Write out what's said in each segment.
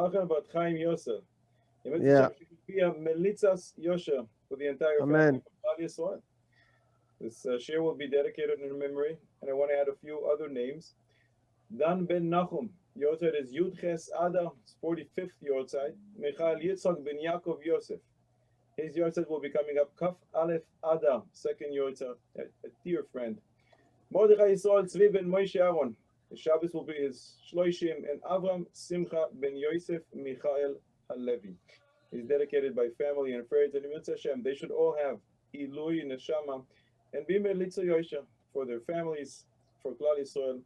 Rachel Bat Chaim Yosef. Yeah. She could be a Melitzas Yosher for the entire family Amen. of Klal Yisrael. This share will be dedicated in her memory, and I want to add a few other names. Dan ben Nachum, Yotzeit is Yudches Ada, it's 45th Yotzeit. Michael Yitzchak ben Yaakov Yosef. His Yotzeit will be coming up. Kaf Aleph Ada, second Yotzeit, a dear friend. Mordechai Yisrael Tzvi ben Moshe Aaron. The Shabbos will be his Shloishim, and Avram Simcha ben Yosef Michael Halevi. He's dedicated by family and friends, and Mitzvah Hashem, they should all have Ilui Neshama and Bimer Litza Yosha for their families, for Klal Yisrael,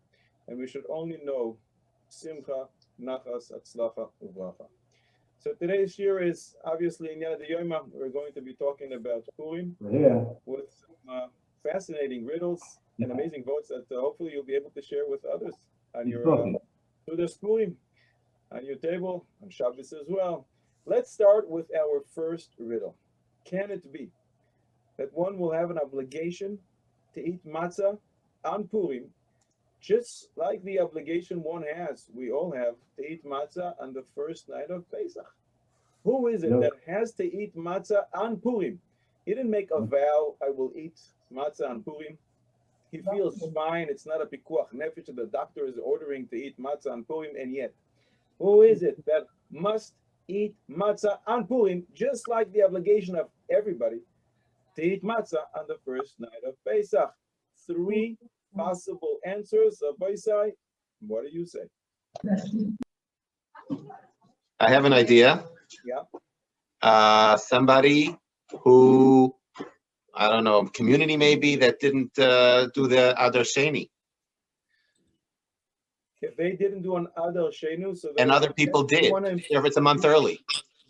and we should only know Simcha, Nachas, Atzlacha, Uvracha. So today's year is obviously in Yad Yoma. We're going to be talking about Purim with some fascinating riddles and amazing votes that hopefully you'll be able to share with others on your through this Purim, on your table, on Shabbos as well. Let's start with our first riddle. Can it be that one will have an obligation to eat matzah on Purim, just like the obligation one has, we all have, to eat matzah on the first night of Pesach? Who is it that has to eat matzah on Purim? He didn't make a vow, I will eat matzah on Purim. He feels fine, it's not a pikuach nefesh, the doctor is ordering to eat matzah on Purim, and yet, who is it that must eat matzah on Purim, just like the obligation of everybody to eat matzah on the first night of Pesach? Three possible answers. Boisai, what do you say? I have an idea. Yeah. Somebody who, I don't know, community maybe, that didn't do the Adar Sheni. If they didn't do an Adar Shenu, so and other people did, if it's a month early.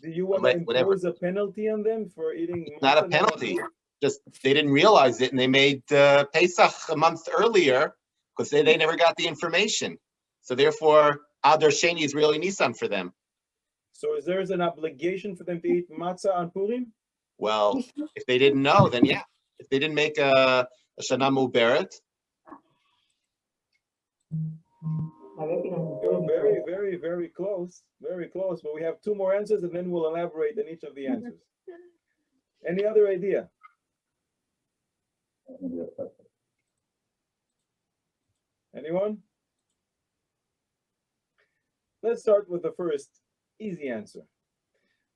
Do you want to impose a penalty on them for eating? Not a penalty. Just they didn't realize it, and they made Pesach a month earlier because they never got the information. So therefore, Adar Sheni is really Nisan for them. So is there an obligation for them to eat matzah on Purim? Well, if they didn't know, then yeah. If they didn't make a Shana Muberet. You're very, very, very close. Very close. But we have two more answers, and then we'll elaborate on each of the answers. Any other idea? Anyone? Let's start with the first easy answer.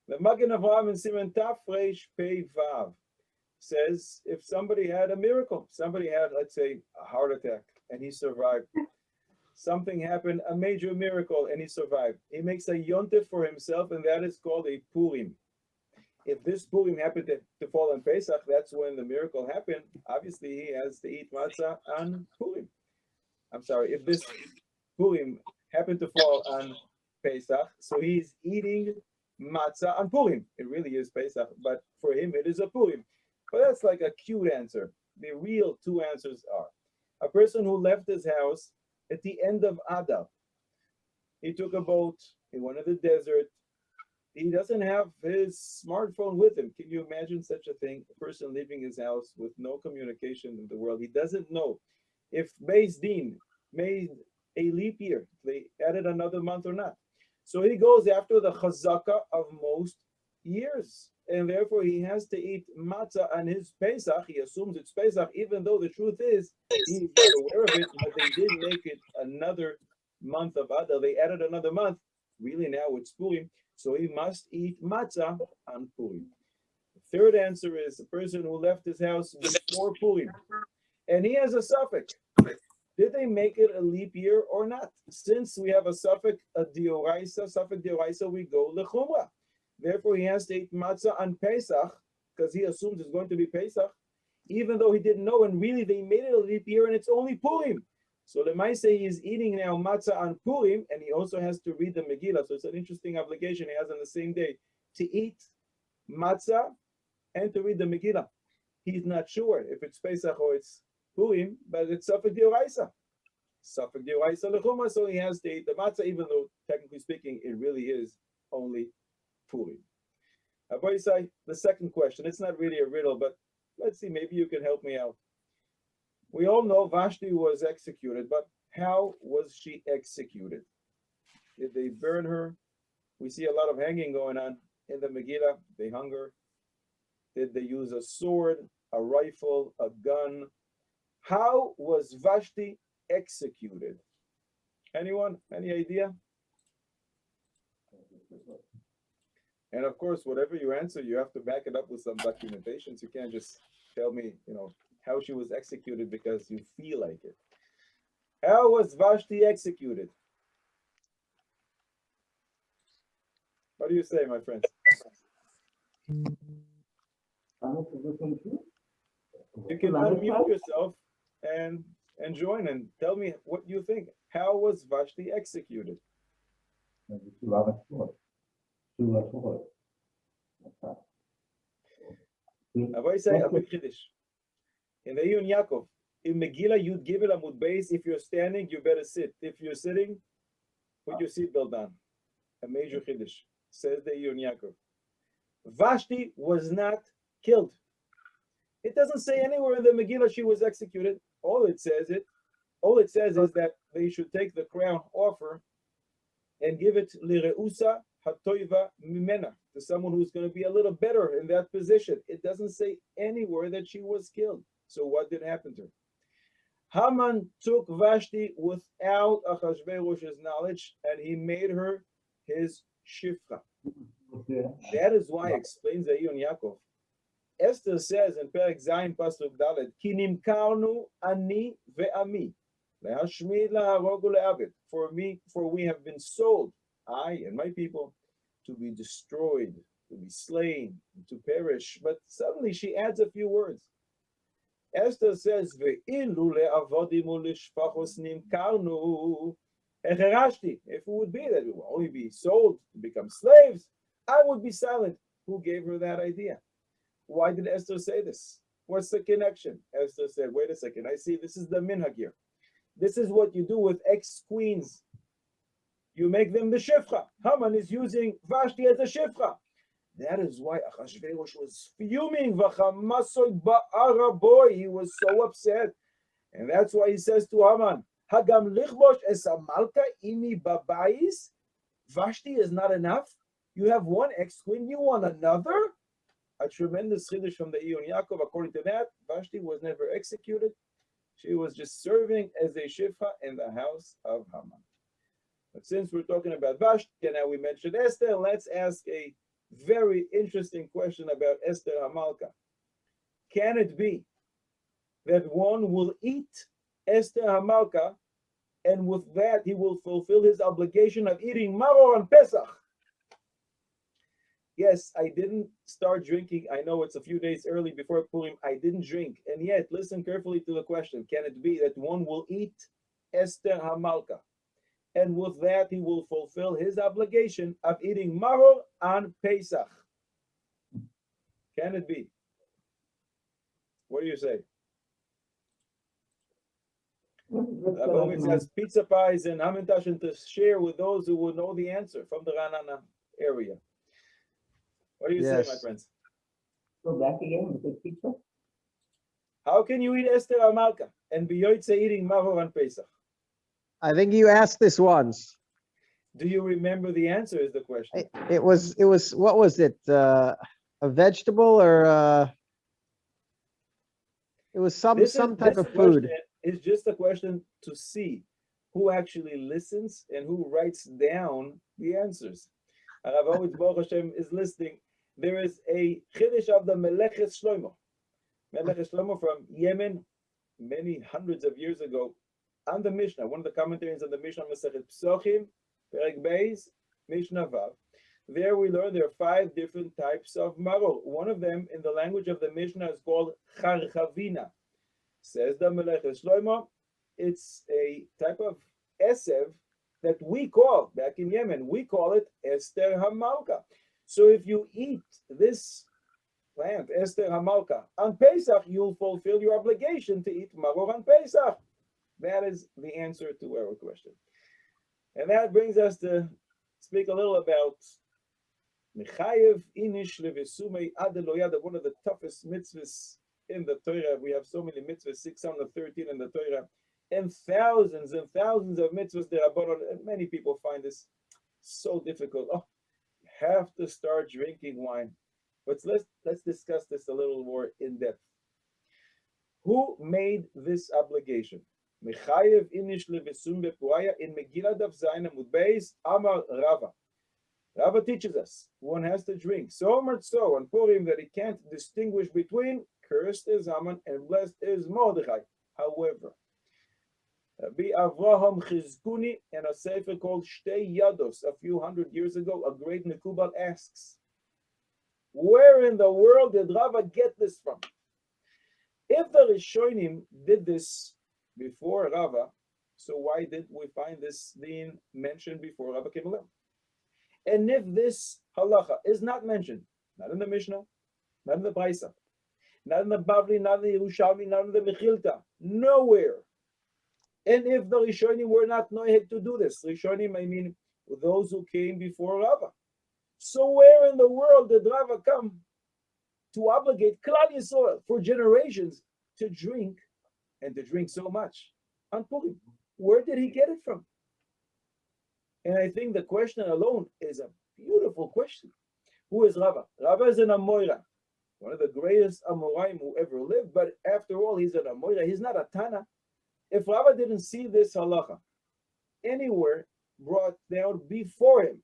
The Magen Avraham in Siman Taf Reish Pei Vav says if somebody had a miracle, somebody had, let's say, a heart attack and he survived. Something happened, a major miracle, and he survived. He makes a yontif for himself, and that is called a Purim. If this Purim happened to fall on Pesach, that's when the miracle happened. Obviously, he has to eat matzah on Purim. I'm sorry, if this Purim happened to fall on Pesach, so he's eating matzah on Purim. It really is Pesach, but for him, it is a Purim. But that's like a cute answer. The real two answers are a person who left his house at the end of Adar. He took a boat, he went to the desert. He doesn't have his smartphone with him. Can you imagine such a thing? A person leaving his house with no communication in the world. He doesn't know if Beis Din made a leap year, they added another month or not. So he goes after the chazaka of most years. And therefore he has to eat matzah on his Pesach. He assumes it's Pesach, even though the truth is he's not aware of it, but they did make it another month of Adar. They added another month. Really now it's Purim. So he must eat matzah on Purim. The third answer is a person who left his house before Purim. And he has a suffix. Did they make it a leap year or not? Since we have a suffix, a dioraisa, we go lechumra. Therefore, he has to eat matzah on Pesach because he assumes it's going to be Pesach, even though he didn't know. And really, they made it a leap year, and it's only Purim. So the Maaseh he is eating now matzah on Purim, and he also has to read the Megillah. So it's an interesting obligation he has on the same day to eat matzah and to read the Megillah. He's not sure if it's Pesach or it's Purim, but it's Safek Dioraisa. Safek Dioraisa lechumra, so he has to eat the matzah, even though technically speaking, it really is only Purim. Aboisai, the second question, it's not really a riddle, but let's see, maybe you can help me out. We all know Vashti was executed, but how was she executed? Did they burn her? We see a lot of hanging going on in the Megillah. They hung her. Did they use a sword, a rifle, a gun? How was Vashti executed? Anyone? Any idea? And of course, whatever you answer, you have to back it up with some documentations. You can't just tell me, how she was executed because you feel like it. How was Vashti executed? What do you say, my friends? You can unmute yourself and join and tell me what you think. How was Vashti executed? I say a big Kiddush. In the Iyun Yaakov, in Megillah, you'd give it a Amud Beis. If you're standing, you better sit. If you're sitting, put your seatbelt on. A major Kiddush, says the Iyun Yaakov. Vashti was not killed. It doesn't say anywhere in the Megillah she was executed. All it says is that they should take the crown off her and give it lireusa hatoiva mimena, to someone who's going to be a little better in that position. It doesn't say anywhere that she was killed. So what did happen to her? Haman took Vashti without Achashverosh's knowledge, and he made her his shifra. That is why, explains the Iyun Yaakov, Esther says in Perek Zayin Pasuk Dalet, Ki nimkarnu ani ve'ami, lehashmid laharog ule'avet. For we have been sold, I and my people, to be destroyed, to be slain, to perish. But suddenly she adds a few words. Esther says, Ve'ilu le'avodim u'lishpachos nimkarnu. If it would be that we will only be sold to become slaves, I would be silent. Who gave her that idea? Why did Esther say this? What's the connection? Esther said, wait a second, I see this is the minhag here. This is what you do with ex-queens. You make them the shifra. Haman is using Vashti as a shifra. That is why Achashverosh was fuming. He was so upset. And that's why he says to Haman, Hagam lichbosh es amalka imi babais. Vashti is not enough. You have one ex-queen, you want another? A tremendous chiddush from the Iyun Yaakov. According to that, Vashti was never executed. She was just serving as a shifra in the house of Haman. But since we're talking about Vashti, and now we mentioned Esther, let's ask a very interesting question about Esther Hamalka. Can it be that one will eat Esther Hamalka, and with that he will fulfill his obligation of eating maror on Pesach? Yes, I didn't start drinking. I know it's a few days early before Purim. I didn't drink. And yet, listen carefully to the question. Can it be that one will eat Esther Hamalka, and with that he will fulfill his obligation of eating maror on Pesach? Can it be? What do you say? Rabbi says pizza pies and hamantashen to share with those who will know the answer from the Ranana area. What do you say, my friends? Go back again with the pizza. How can you eat Esther Hamalka and be yoytze eating maror on Pesach? I think you asked this once. Do you remember the answer? Is the question. It was what was it? A vegetable or it was some type of food. It's just a question to see who actually listens and who writes down the answers. Rav Howitz Baruch Hashem is listening. There is a chiddush of the Meleches Shlomo. Meleches Shlomo from Yemen, many hundreds of years ago, on the Mishnah, one of the commentaries on the Mishnah, Masechet Psochim, Perek Beis, Mishnah Vav. There we learn there are 5 different types of maror. One of them, in the language of the Mishnah, is called charchavina. Says the Meleches Shlomo, it's a type of esev that we call, back in Yemen, we call it Esther Hamalka. So if you eat this plant, Esther Hamalka, on Pesach, you'll fulfill your obligation to eat maror on Pesach. That is the answer to our question. And that brings us to speak a little about Mechayev Inish Levesumei Adeloyad, one of the toughest mitzvahs in the Torah. We have so many mitzvahs, 613 in the Torah, and thousands of mitzvahs there are, and many people find this so difficult. Oh, have to start drinking wine. But let's discuss this a little more in depth. Who made this obligation? Mechayev inish levesum bepuaya in Megillah Daf Zayin Amud Beis Amar Rava. Rava teaches us one has to drink so much so on Purim that he can't distinguish between cursed is Haman and blessed is Mordechai. However, Rabbi Avraham Chizkuni in a sefer called Shtei Yados a few hundred years ago, a great Mekubal asks, where in the world did Rava get this from? If the Rishonim did this before Rava, so why did we find this being mentioned before Rava came along? And if this halacha is not mentioned, not in the Mishnah, not in the Brisa, not in the Bavli, not in the Yerushalmi, not in the Mechilta, nowhere. And if the Rishonim were not noheg to do this, Rishonim, I mean those who came before Rava. So where in the world did Rava come to obligate Klal Yisrael for generations to drink, and to drink so much on Purim? Where did he get it from? And I think the question alone is a beautiful question. Who is Rava? Rava is an Amoira, one of the greatest Amoraim who ever lived, but after all, he's an Amoira. He's not a Tana. If Rava didn't see this halacha anywhere brought down before him,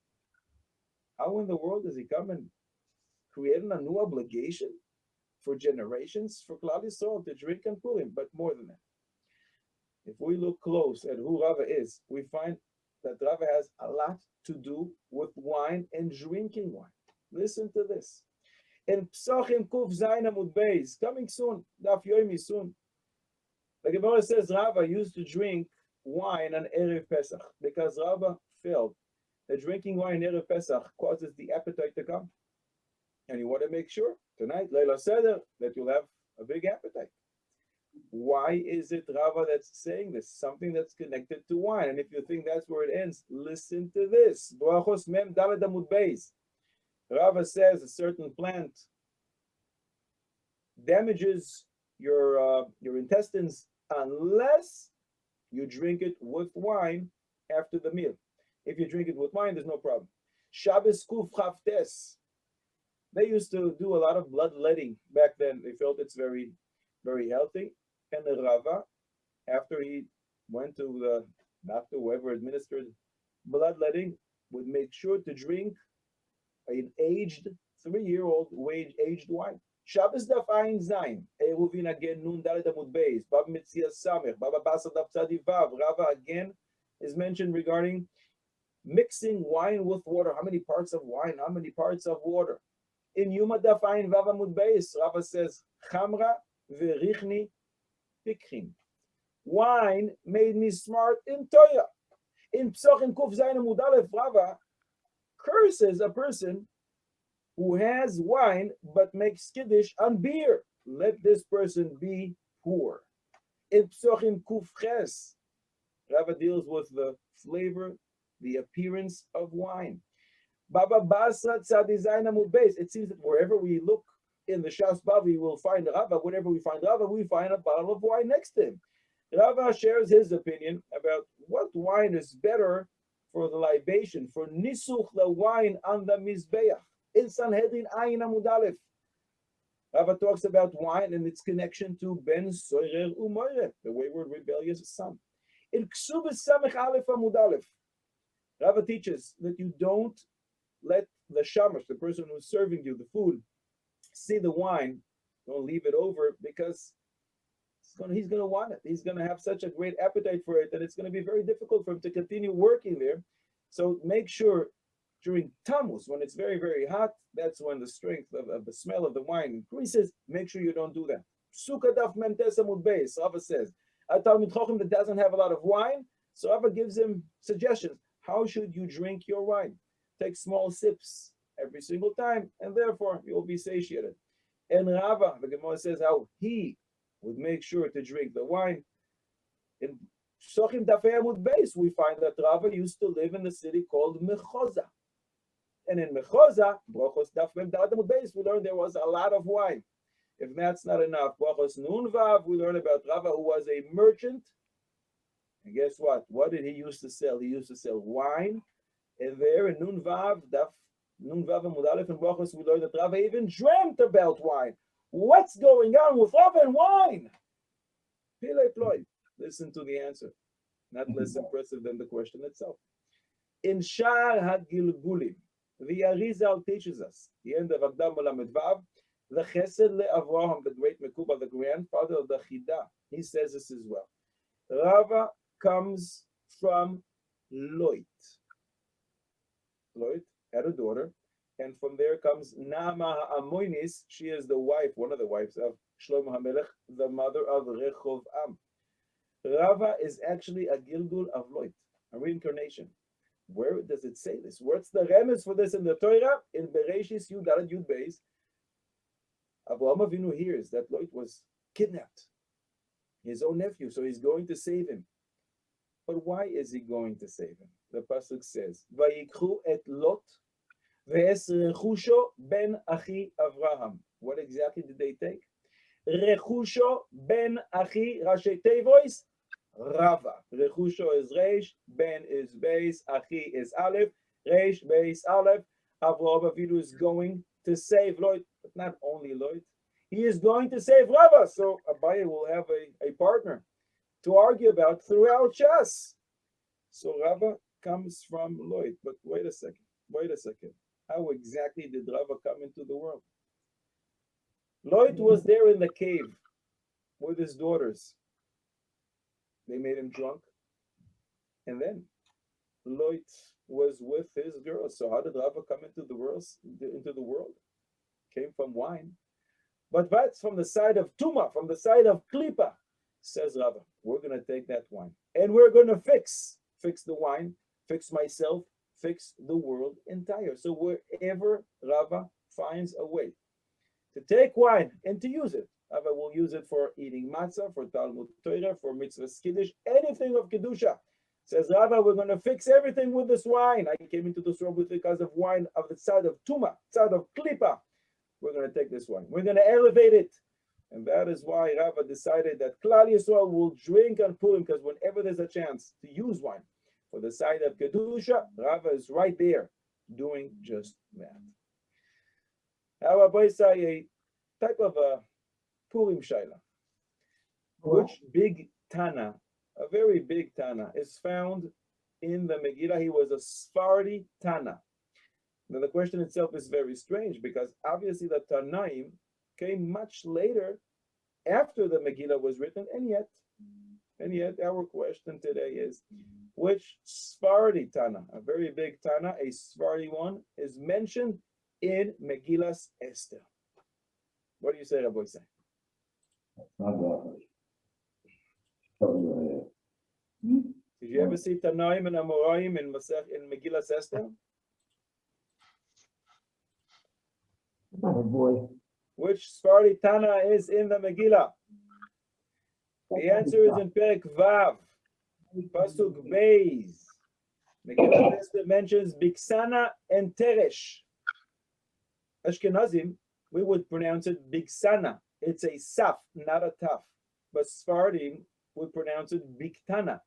how in the world does he come and create a new obligation for generations for Klal Yisrael to drink on Purim? But more than that, if we look close at who Rava is, we find that Rava has a lot to do with wine and drinking wine. Listen to this. In Psachim Kuf Zayin Amud Beis, coming soon, Daf Yomi soon, the Gemara says Rava used to drink wine on Erev Pesach because Rava felt that drinking wine Erev Pesach causes the appetite to come. And you want to make sure tonight, Leila Seder, that you'll have a big appetite. Why is it Rava that's saying this? Something that's connected to wine. And if you think that's where it ends, listen to this. Brachos Mem Daled Amud Beis. Rava says a certain plant damages your intestines unless you drink it with wine after the meal. If you drink it with wine, there's no problem. Shabbos Kuf Chavtes. They used to do a lot of bloodletting back then. They felt it's very, very healthy. And the Rava, after he went to the doctor, whoever administered bloodletting, would make sure to drink an aged 3-year-old aged wine. Shabbos Daf Ayin Zayin, Eruvin again Nun Dalet Amud Beis, Bab Metzia Samech, Baba Basar Daf Tzadi Vav. Rava again is mentioned regarding mixing wine with water. How many parts of wine? How many parts of water? In Yuma Daf Ayin Vav Amud Beis, Rava says Chamra v'Richni Pikhin. Wine made me smart in Toya. In Psochim Kuf Zayin Amud Aleph, Rava curses a person who has wine but makes kiddush on beer. Let this person be poor. In Psochim Kuf Ches, Rava deals with the flavor, the appearance of wine. Baba Basra Tzadi Zayin Amud Beis. It seems that wherever we look in the Shas Bavi, we will find Rava. Whenever we find Rava, we find a bottle of wine next to him. Rava shares his opinion about what wine is better for the libation, for nisuch, the wine on the mizbeach. In Sanhedrin Ayin Amud Aleph, Rava talks about wine and its connection to Ben Soirer Umoire, the wayward, rebellious son. In Ksubis Samech Aleph Amud Aleph, Rava teaches that you don't let the shamash, the person who's serving you the food, see the wine. Don't leave it over because he's going to want it. He's going to have such a great appetite for it that it's going to be very difficult for him to continue working there. So make sure during Tammuz, when it's very, very hot, that's when the strength of the smell of the wine increases. Make sure you don't do that. Sukkah Daf Mem Tes Amud Beis, Rava says, a Talmid Chacham that doesn't have a lot of wine, so Rava gives him suggestions. How should you drink your wine? Take small sips every single time, and therefore you will be satiated. And Rava, the Gemara says how he would make sure to drink the wine. In Psochim Dafei Amud Beis, we find that Rava used to live in a city called Mechoza. And in Mechoza, Brachos Daf Mem Dalet Amud Beis, we learned there was a lot of wine. If that's not enough, Brachos Nun Vav, we learn about Rava, who was a merchant. And guess what? What did he used to sell? He used to sell wine. And there in Nun Vav, Daf Nun Vav Amud Aleph and Brachos, we learned that Rava even dreamt about wine. What's going on with Rava and wine? Pile ploy. Listen to the answer. Not less impressive than the question itself. In Shar HaGilgulim, the Arizal teaches us, the end of Agdam Lamed Vav, the Chesed LeAvraham, the great Mekuba, the grandfather of the Chida, he says this as well. Rava comes from Loit. Loit had a daughter, and from there comes Naama HaAmoinis. She is the wife, one of the wives of Shlomo HaMelech, the mother of Rechov Am. Rava is actually a Gilgul of Loit, a reincarnation. Where does it say this? What's the remes for this in the Torah? In Bereshis Yud Daled Yud Beis, Avraham Avinu hears that Lot was kidnapped, his own nephew, so he's going to save him. But why is he going to save him? The pasuk says, "Vayikhu et Lot ve'es rechusho ben achi Avraham." What exactly did they take? Rechusho ben achi Rashi Tevois Rava. Rechusho is Reish, Ben is Beis, Achi is Aleph, Reish, Beis, Aleph. Avraham Avinu is going to save Lot, but not only Lot. He is going to save Rava. So Abaye will have a partner to argue about throughout Shas. So Rava comes from Lot. But wait a second. How exactly did Rava come into the world? Lot was there in the cave with his daughters. They made him drunk. And then Lot was with his girls. So how did Rava come into the world? Came from wine. But that's from the side of Tuma, from the side of Klipa, says Rava. We're going to take that wine. And we're going to fix the wine, fix myself, fix the world entire. So wherever Rava finds a way to take wine and to use it, Rava will use it for eating matzah, for Talmud Torah, for mitzvah kiddush, anything of kedusha. Says Rava, we're going to fix everything with this wine. I came into this world because of wine of the side of Tuma, side of Klipa. We're going to take this wine. We're going to elevate it. And that is why Rava decided that Klal Yisrael will drink on Purim, because whenever there's a chance to use wine for the side of kedusha, Rava is right there doing just that. Now, Rabbi say a type of a Purim Shaila. Which big Tana, a very big Tana, is found in the Megillah? He was a Sephardi Tana. Now the question itself is very strange, because obviously the Tanaim came much later after the Megillah was written, and yet our question today is, which Sephardi Tana, a very big Tana, a Sephardi one, is mentioned in Megillas Esther? What do you say, Rabbi Say? Did you ever see Tanaim and Amoraim in Megillas Esther? Oh boy. Which Sephardi Tana is in the Megillah? The answer is in Perek Vav, Pasuk Beis. Megillah Esther mentions Biksana and Teresh. Ashkenazim, we would pronounce it Biksana. It's a Saf, not a Taf. But Sephardim would pronounce it Biktana.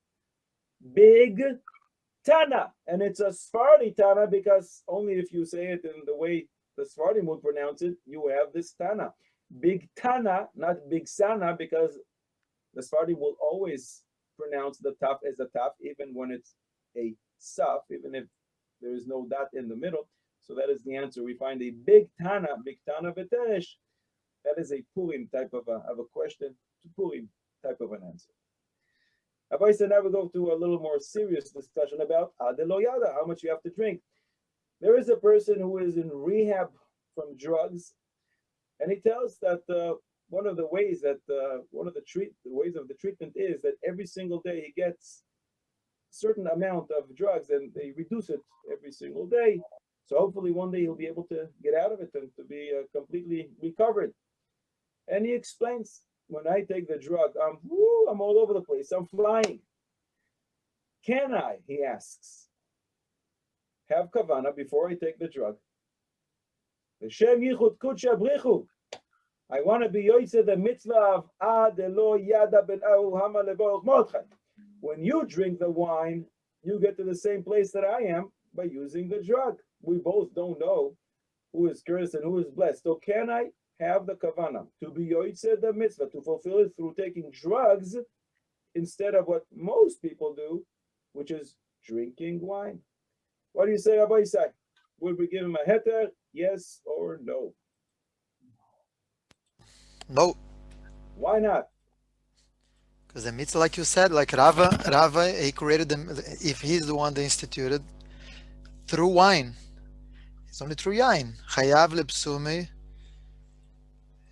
Big Tana. And it's a Sephardi Tana because only if you say it in the way the Sephardim would pronounce it, you have this Tana. Big Tana, not Big Sana, because the Sephardim will always pronounce the Taf as a Taf, even when it's a Saf, even if there is no dot in the middle. So that is the answer. We find a big Tana V'teresh. That is a Purim type of a question, to Purim type of an answer. Rabbi said, now we go to a little more serious discussion about Adelo Yada, how much you have to drink. There is a person who is in rehab from drugs, and he tells that one of the ways of the treatment is that every single day he gets a certain amount of drugs, and they reduce it every single day. So hopefully one day he'll be able to get out of it and to be completely recovered. And he explains, when I take the drug, I'm all over the place. I'm flying. Can I, he asks, have kavana before I take the drug? L'shem yichud kudsha brichu. I want to be yoytze the mitzvah of adelo yada ben hama levorach mordechai. When you drink the wine, you get to the same place that I am by using the drug. we both don't know who is cursed and who is blessed. So can I have the kavana to be yoitze the mitzvah, to fulfill it through taking drugs instead of what most people do, which is drinking wine? What do you say, Rabbi Isai? Would we give him a heter, yes or no? No, Why not? because the mitzvah, like you said, like Rava, he created them. If he's the one that instituted through wine, it's only through yain. Chayav lepsumi.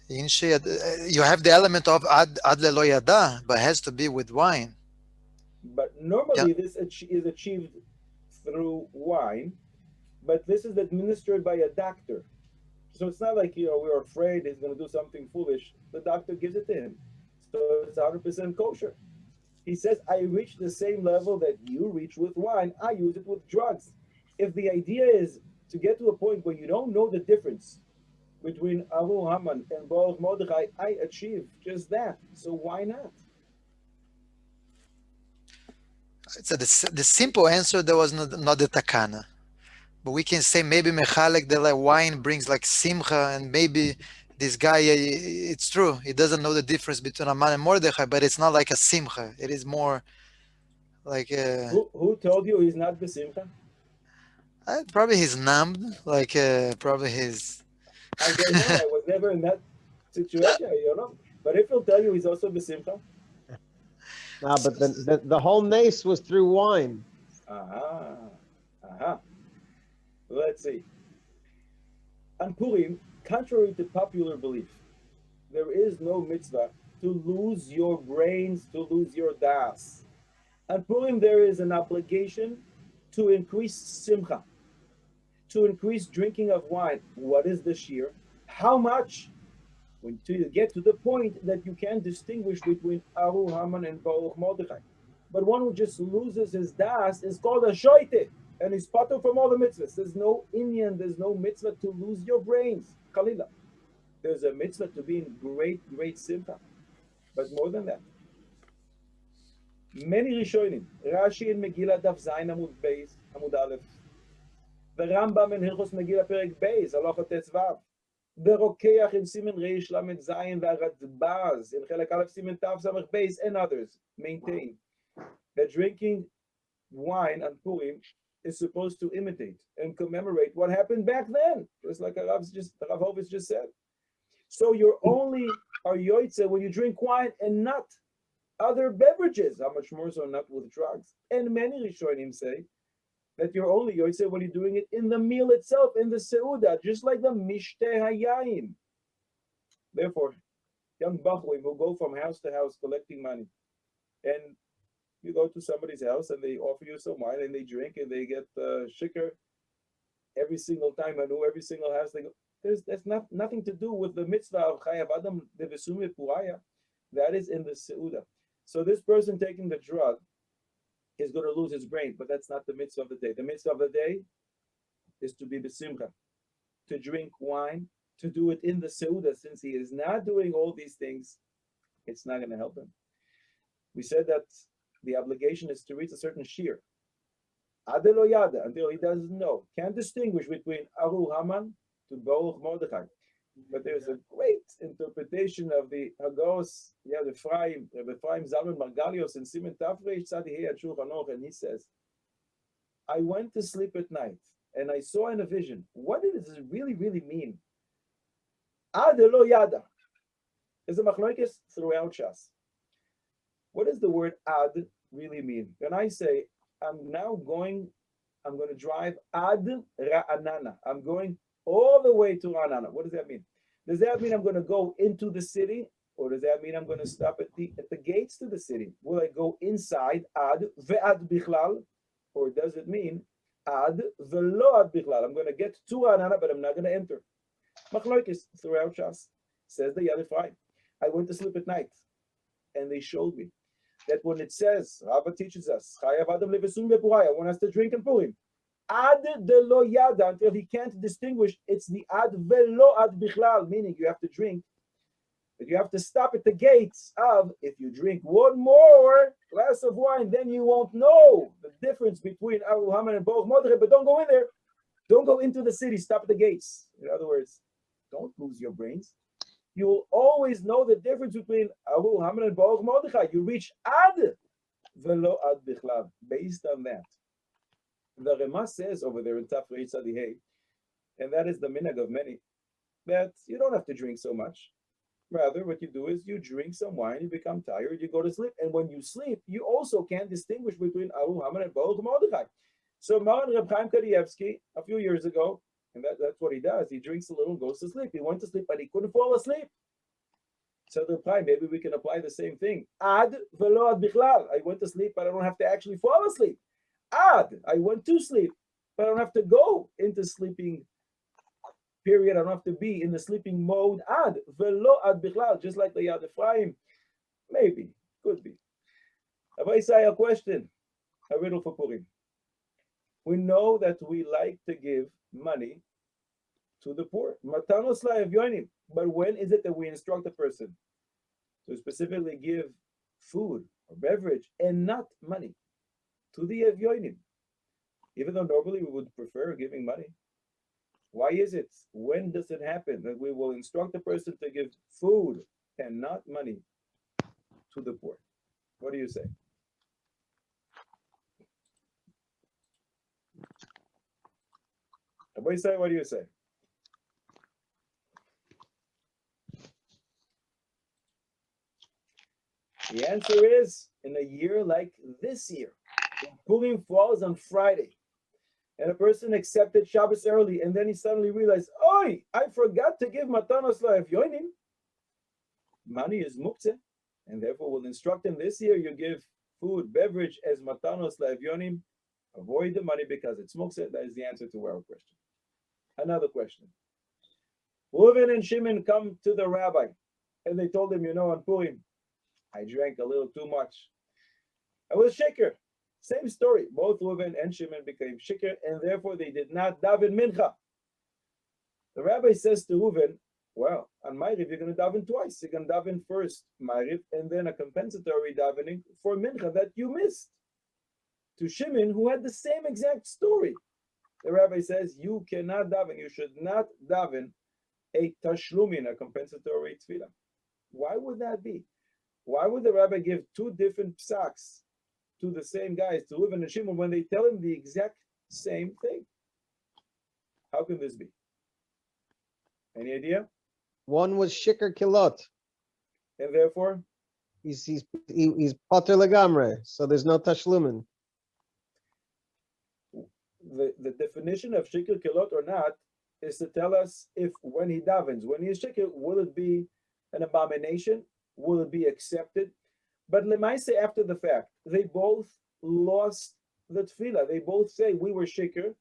You have the element of ad lelo yada, but it has to be with wine. But normally this is achieved through wine, but this is administered by a doctor. So it's not like, we're afraid he's going to do something foolish. The doctor gives it to him. So it's 100% kosher. He says, I reach the same level that you reach with wine. I use it with drugs. If the idea is to get to a point where you don't know the difference between Aru Haman and Baruch Mordechai, I achieve just that. So why not? So the simple answer, there was not the takana. But we can say maybe mechalek, the wine brings like simcha, and maybe this guy, it's true, he doesn't know the difference between Aman and Mordechai, but it's not like a simcha. It is more like Who told you he's not besimcha? probably he's numbed, like probably he's. I don't know. I was never in that situation. I don't know. But if he'll tell you he's also besimcha. No, but the whole nace was through wine. Let's see. On Purim, contrary to popular belief, there is no mitzvah to lose your brains, to lose your das. On Purim, there is an obligation to increase simcha, to increase drinking of wine. What is the shear? How much? Until you get to the point that you can distinguish between Aru Haman and Baruch Mordechai. But one who just loses his das is called a shoite, and he's patur from all the mitzvahs. There's no Indian, there's no mitzvah to lose your brains. Khalila. There's a mitzvah to be in great, great simcha. But more than that, many Rishonim, Rashi in Megillah Daf Zayin Amud Beis, Amud Aleph, the Rambam in Hilchos Megillah Perek Beis, Halacha Tetzvav, the Rokeach in Simen Reish Lamed Zayin, the Radbaz in Chelek Aleph Simen Tav Samech Beis, and others maintain that drinking wine on Purim is supposed to imitate and commemorate what happened back then, just like Rav Hovis just said. So you're only are yoitze when you drink wine and not other beverages. How much more so not with drugs? And many Rishonim say that you're only yoitze when you're doing it in the meal itself, in the seuda, just like the mishte hayayim. Therefore, young bachlim who go from house to house collecting money, and you go to somebody's house and they offer you some wine and they drink and they get shikar every single time. I know every single house they go. That's nothing to do with the mitzvah of chayav adam devesume puaya. That is in the seuda. So this person taking the drug is going to lose his brain, but that's not the mitzvah of the day. The mitzvah of the day is to be besimcha, to drink wine, to do it in the seuda. Since he is not doing all these things, it's not going to help him. We said that the obligation is to reach a certain shear. Adelo yada, until he doesn't know. Can't distinguish between Aru Haman to Baruch Mordechai. But there's a great interpretation of the Hagos, the Ephraim Zalman Margalios in Simen Tafrei Tzadi Hei Shulchan Aruch, and he says, I went to sleep at night and I saw in a vision. What does it really, really mean? Adelo yada. There's a machlokes throughout Shas. What does the word ad really mean? When I say, I'm going to drive ad Ra'anana. I'm going all the way to Ra'anana. What does that mean? Does that mean I'm going to go into the city? Or does that mean I'm going to stop at the gates to the city? Will I go inside ad ve'ad bichlal? Or does it mean ad ve'lo ad bichlal? I'm going to get to Ra'anana, but I'm not going to enter. Machlokes throughout Shas. Says the Yad Ephraim. I went to sleep at night, and they showed me that when it says, Rava teaches us, Chayav Adam Levesum Bepuaya, one has to drink and Purim. Ad de lo yada, until he can't distinguish, it's the ad velo ad bichlal, meaning you have to drink, but you have to stop at the gates of, if you drink one more glass of wine, then you won't know the difference between Aru Haman and Baruch Mordechai, but don't go in there. Don't go into the city, stop at the gates. In other words, don't lose your brains. You will always know the difference between Aru, Haman, and Baruch Mordechai. You reach Ad velo Ad Bichlav. Based on that, the Rema says over there in Tafrei Tzadihei, and that is the minhag of many, that you don't have to drink so much. Rather, what you do is you drink some wine, you become tired, you go to sleep. And when you sleep, you also can't distinguish between Aru, Haman, and Baruch Mordechai. So Maran Reb Chaim Kanievsky, a few years ago, and that's what he does, he drinks a little and goes to sleep. He went to sleep, but he couldn't fall asleep. So Reb Chaim, maybe we can apply the same thing. Ad velo ad bichlal. I went to sleep, but I don't have to actually fall asleep. Ad, I went to sleep, but I don't have to go into sleeping period. I don't have to be in the sleeping mode. Ad velo ad bichlal, just like the Yad Ephraim. Maybe, could be. Rabbi Isaiah, a question, a riddle for Purim. We know that we like to give money to the poor. Matanos la'evyonim. But when is it that we instruct a person to specifically give food or beverage and not money to the evyonim? Even though normally we would prefer giving money. Why is it? When does it happen that we will instruct a person to give food and not money to the poor? What do you say? What do you say? The answer is, in a year like this year, when Purim falls on Friday, and a person accepted Shabbos early, and then he suddenly realized, "Oi, I forgot to give matanos la'evyonim." Money is muktzeh, and therefore we'll instruct him this year: you give food, beverage as matanos la'evyonim. Avoid the money because it's muktzeh. That is the answer to our question. Another question. Reuven and Shimon come to the rabbi, and they told him, on Purim, I drank a little too much. I was shaker. Same story. Both Reuven and Shimon became shaker, and therefore they did not daven mincha. The rabbi says to Reuven, well, on Ma'ariv, you're going to daven twice. You're going to daven first Ma'ariv, and then a compensatory davening for mincha that you missed. To Shimon, who had the same exact story, the rabbi says, you cannot daven, you should not daven a tashlumin, a compensatory tefillah. Why would that be? Why would the rabbi give two different psaks to the same guys, to Reuven and Shimon, when they tell him the exact same thing? How can this be? Any idea? One was shikr kilot. And therefore? He's pater legamre, so there's no tashlumin. The definition of shikr kilot or not is to tell us if when he davens, when he is shikr, will it be an abomination? Will it be accepted? But lemaise, after the fact, they both lost the tefillah. They both say we were shikr,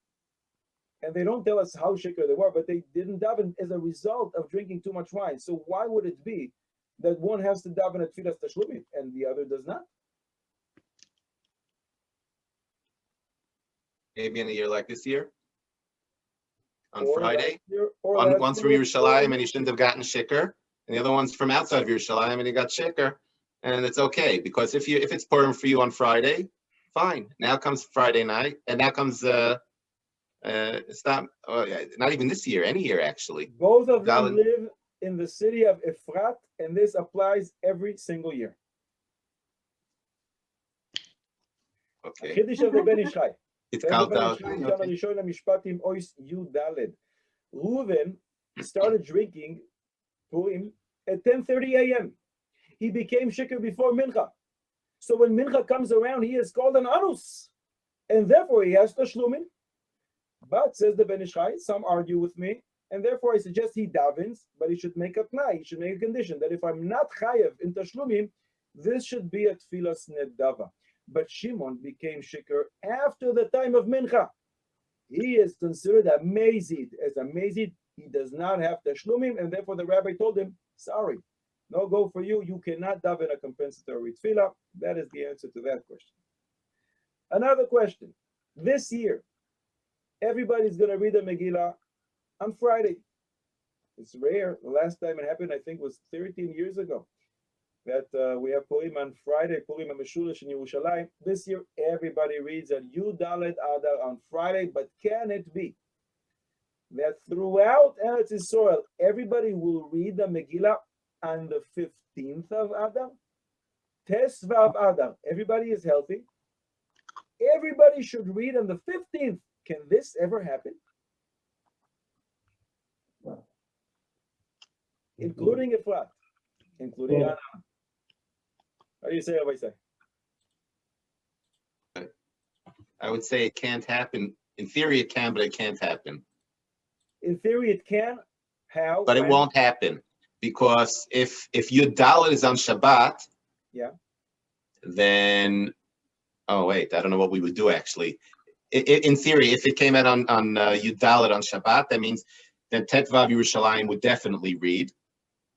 and they don't tell us how shikr they were, but they didn't daven as a result of drinking too much wine. So why would it be that one has to daven at tefillah tashlumit and the other does not? Maybe in a year like this year, on Or Friday. last One's from year, Yerushalayim and he shouldn't have gotten shikr, and the other one's from outside of Yerushalayim and he got shikr, and it's okay because if it's Purim for you on Friday, fine. Now comes Friday night, and now comes it's not even this year, any year actually. both of them live in the city of Efrat, and this applies every single year. Okay. Chiddush of the Ben Ish Chai. It's called out. Reuven started drinking Purim at 10:30 a.m. He became shikr before mincha. So when mincha comes around, he is called an anus, and therefore he has tashlumin. But says the Ben Ish Chai, some argue with me, and therefore I suggest he davens, but he should make a tnai. He should make a condition that if I'm not chayev in tashlumim, this should be a tfilas nedava. But Shimon became shikr after the time of mincha. He is considered a mazid. As a mazid, he does not have tashlumim, and therefore the rabbi told him, sorry, no go for you. You cannot daven a compensatory tefillah. That is the answer to that question. Another question. This year, everybody's going to read the Megillah on Friday. It's rare. The last time it happened, I think, was 13 years ago. That we have Purim on Friday, Purim and Meshulish in Yerushalayim. This year, everybody reads at Yud Daled Adar on Friday, but can it be that throughout Eretz Yisrael, everybody will read the Megillah on the 15th of Adar? Tes Vav Adar. Everybody is healthy. Everybody should read on the 15th. Can this ever happen? Including Efrat, including Yeah. Anna. How do you say, Rabbi Say? I would say it can't happen. In theory, it can, but it can't happen. In theory, it can. How? But it When? won't happen because if Yud Dalet is on Shabbat, Yeah. then wait, I don't know what we would do actually. In theory, if it came out on Yud Dalet on Shabbat, that means then Tet Vav Yerushalayim would definitely read.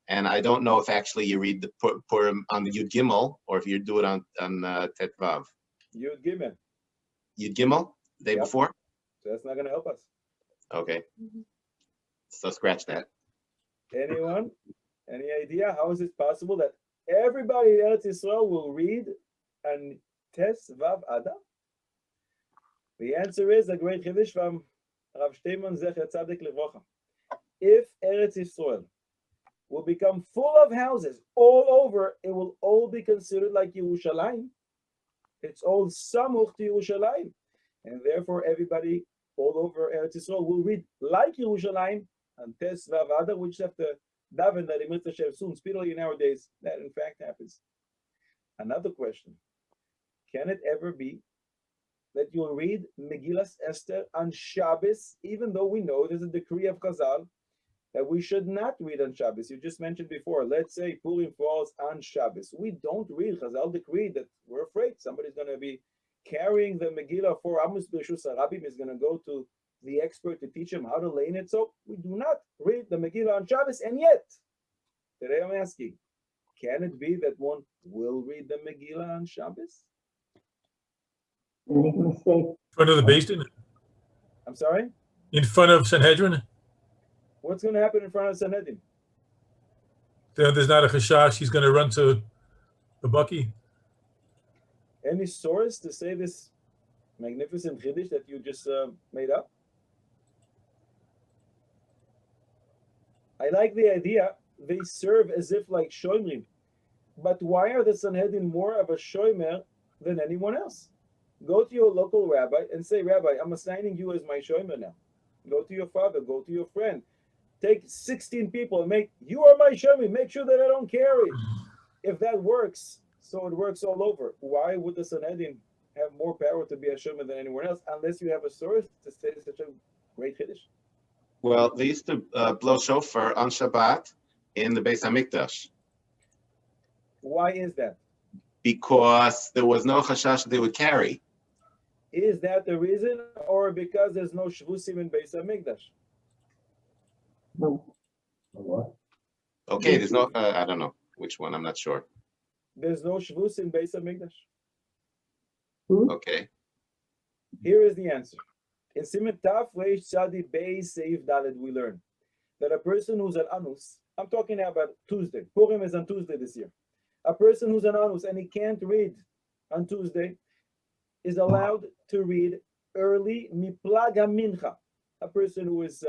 And I don't know if actually you read the Purim on the Yud Gimel or if you do it on Tet Vav. Yud Gimel. Yud Gimel, the day Yep. before? So that's not going to help us. Okay. So scratch that. Anyone? Any idea how is it possible that everybody in Eretz Yisrael will read and Tes Vav Adar? The answer is a great chiddush from Rav Shteiman Zecher Tzadik Livrocha. If Eretz Yisrael will become full of houses all over, it will all be considered like Yerushalayim. It's all samuch to Yerushalayim, and therefore everybody all over Eretz Yisrael will read like Yerushalayim and Tes Vav Adar, which have to daven that Imrit Hashem soon. Speedily nowadays, that in fact happens. Another question: can it ever be that you'll read Megillas Esther on Shabbos, even though we know there's a decree of Chazal that we should not read on Shabbos? You just mentioned before, let's say Purim falls on Shabbos. We don't read. Chazal decreed that we're afraid somebody's going to be carrying the Megillah for Amos B'Rishus Harabim, is going to go to the expert to teach him how to lay in it. So we do not read the Megillah on Shabbos. And yet, today I'm asking, can it be that one will read the Megillah on Shabbos? Make a mistake. In front of the basin, I'm sorry? in front of Sanhedrin. What's going to happen in front of Sanhedrin? Then there's not a chashash. He's going to run to the Bucky. Any source to say this magnificent chiddush that you just made up? I like the idea. They serve as if like shoymrim. But why are the Sanhedrin more of a shoymer than anyone else? Go to your local rabbi and say, Rabbi, I'm assigning you as my shoymer now. Go to your father, go to your friend. Take 16 people and you are my shomer. Make sure that I don't carry. If that works, so it works all over. Why would the Sanhedrin have more power to be a shomer than anyone else, unless you have a source to say such a great chiddush? Well, they used to blow shofar on Shabbat in the Beis Hamikdash Why is that? because there was no chashash that they would carry. Is that the reason, or because there's no shvusim in Beis Hamikdash? No. What? Okay, there's no, I don't know which one, I'm not sure. There's no shvus in Beis Hamikdash. Okay. Here is the answer. In Siman Taf Reish Tzadi Beis Seif Dalet, we learn that a person who's an anus, I'm talking now about Tuesday. Purim is on Tuesday this year. A person who's an anus and he can't read on Tuesday is allowed to read early miplag mincha. A person who is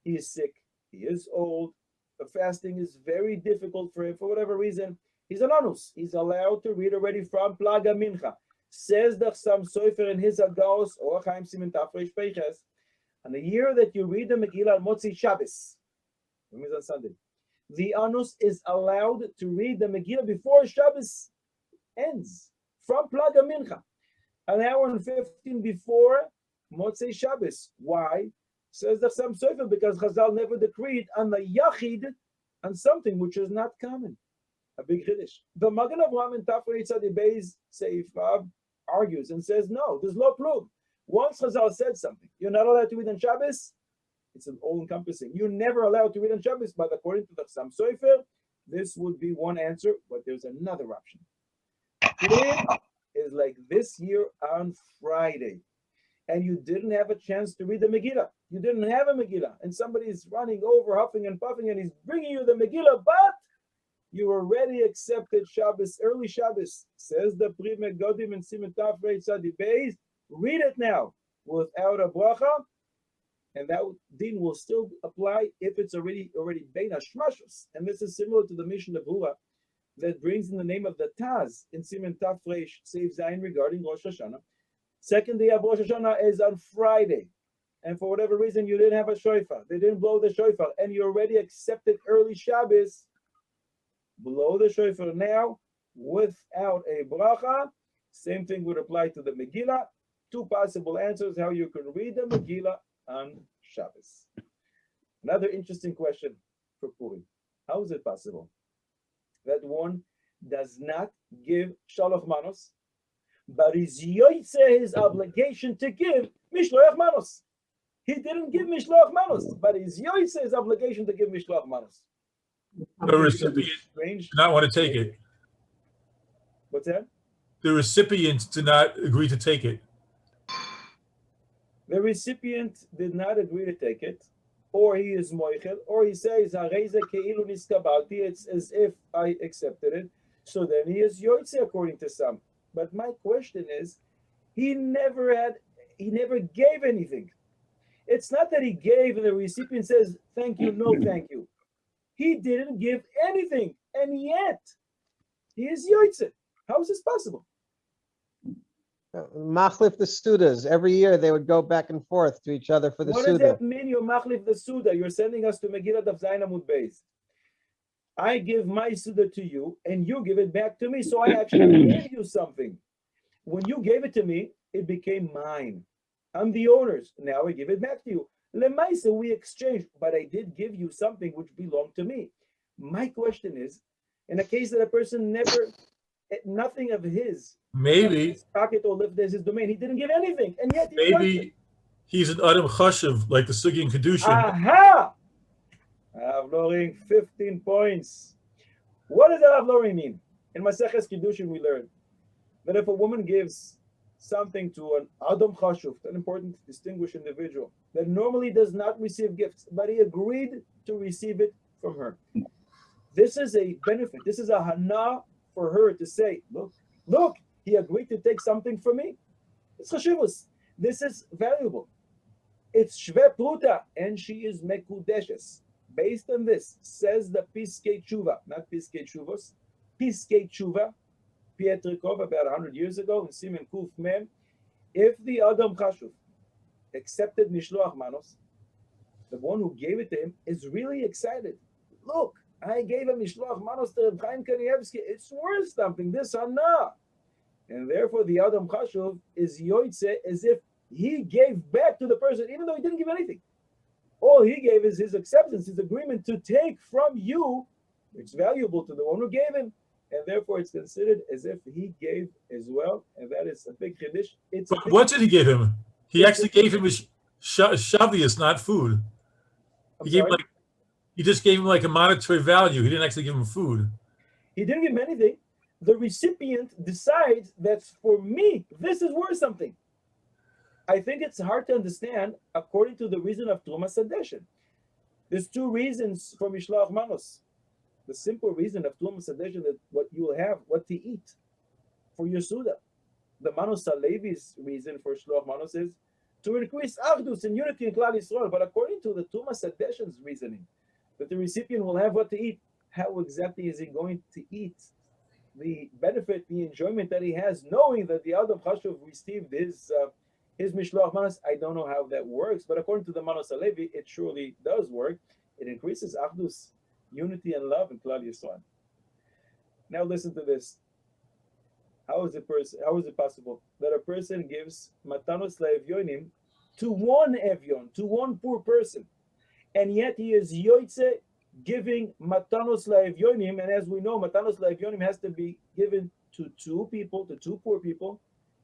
he is sick, he is old, the fasting is very difficult for him for whatever reason. He's an anus. He's allowed to read already from plaga mincha. Says the Chassam Sofer in his Agaos or Chaim Siman Taf Reish Peiches, and the year that you read the Megillah on Motzi Shabbos, which is on Sunday, the anus is allowed to read the Megillah before Shabbos ends from plaga mincha, an hour and 15 before Motzei Shabbos. Why? Says the Chassam Sofer, because Chazal never decreed on the Yachid on something which is not common. A big chiddush. The Magen Avraham in Tafrei Tzadi Beis Seif Vav argues and says, no, there's no proof. Once Chazal said something, you're not allowed to read on Shabbos, it's an all-encompassing. You're never allowed to read on Shabbos, but according to the Chassam Sofer, this would be one answer, but there's another option. Purim is like this year on Friday, and you didn't have a chance to read the Megillah. You didn't have a Megillah, and somebody's running over, huffing and puffing, and he's bringing you the Megillah, but you already accepted Shabbos, early Shabbos. Says the Pri Megodim in Siman Taf Reish Tzadi Beis, read it now without a bracha. And that din will still apply if it's already bein hashmashos. And this is similar to the mission of Hura that brings in the name of the Taz in Siman Taf Reish Seif Zayin regarding Rosh Hashanah. Second day of Rosh Hashanah is on Friday. And for whatever reason, you didn't have a shofar. They didn't blow the shofar. And you already accepted early Shabbos. Blow the shofar now without a bracha. Same thing would apply to the Megillah. Two possible answers how you can read the Megillah on Shabbos. Another interesting question for Purim. How is it possible that one does not give Shalach Manos, but is yoytze his obligation to give Mishloach Manos? He didn't give Mishloach Manos, but is yoytze his obligation to give Mishloach Manos. The recipient Strange. did not want to take it. What's that? The recipient did not agree to take it. The recipient did not agree to take it, or he is moichel, or he says, it's as if I accepted it. So then he is yoytze according to some. But my question is, he never gave anything. It's not that he gave and the recipient says, thank you, no thank you. He didn't give anything, and yet he is yoytze. How is this possible? Machlif the Sudas. Every year they would go back and forth to each other for the What does Suda. that mean? You're machlif the Suda. You're sending us to Megillah Daf Zayin Amud Beis. I give my Suda to you, and you give it back to me. So I actually gave you something. When you gave it to me, it became mine. I'm the owner's. Now I give it back to you. Lemaisa, we exchanged, but I did give you something which belonged to me. My question is, in a case that a person never, nothing of his, Maybe, his pocket or lived as his domain, he didn't give anything, and yet he maybe he's an Adam Chashiv, like the Sugi and Kedushin. Aha! Rav Loring, 15 points. What does Rav Loring mean? In Maseches Kiddushin, we learn that if a woman gives something to an Adam Chashuv, an important, distinguished individual, that normally does not receive gifts, but he agreed to receive it from her. This is a benefit. This is a hana for her to say, look, he agreed to take something from me. It's chashivus. This is valuable. It's shve pruta, and she is mekudeshes. Based on this, says the Piskei Tshuva, not Piskei Tshuvos, Piskei Tshuva, Pietrikov, about 100 years ago, in Simen Kuf Mem, if the Adam Chashuv accepted Mishloach Manos, the one who gave it to him is really excited. Look, I gave a Mishloach Manos to Reb Chaim Kanievsky. It's worth something, this hana. And therefore, the Adam Chashuv is yoytze as if he gave back to the person, even though he didn't give anything. All he gave is his acceptance, his agreement to take from you. It's valuable to the one who gave him. And therefore, it's considered as if he gave as well. And that is a big chiddush. But what did he give him? He actually gave him his shavius, not food. He just gave him like a monetary value. He didn't actually give him food. He didn't give him anything. The recipient decides that for me, this is worth something. I think it's hard to understand according to the reason of Trumas Hadeshen. There's two reasons for Mishloach Manos. The simple reason of Trumas Hadeshen that what you will have, what to eat for your Suda. The Manos Halevi's reason for Shloach Manos is to increase Achdus and unity in Klal Yisrael. But according to the Trumas Hadeshen's reasoning, that the recipient will have what to eat, how exactly is he going to eat? The benefit, the enjoyment that he has, knowing that the Adam Chashuv received his Mishloach Manos, I don't know how that works, but according to the Manos Halevi, it surely does work. It increases Achdus, unity and love in Klal Yisrael. Now listen to this. How is it possible that a person gives Matanos LaEvyonim to one Evyon, to one poor person, and yet he is Yoitze giving Matanos LaEvyonim, and as we know, Matanos LaEvyonim has to be given to two people, to two poor people.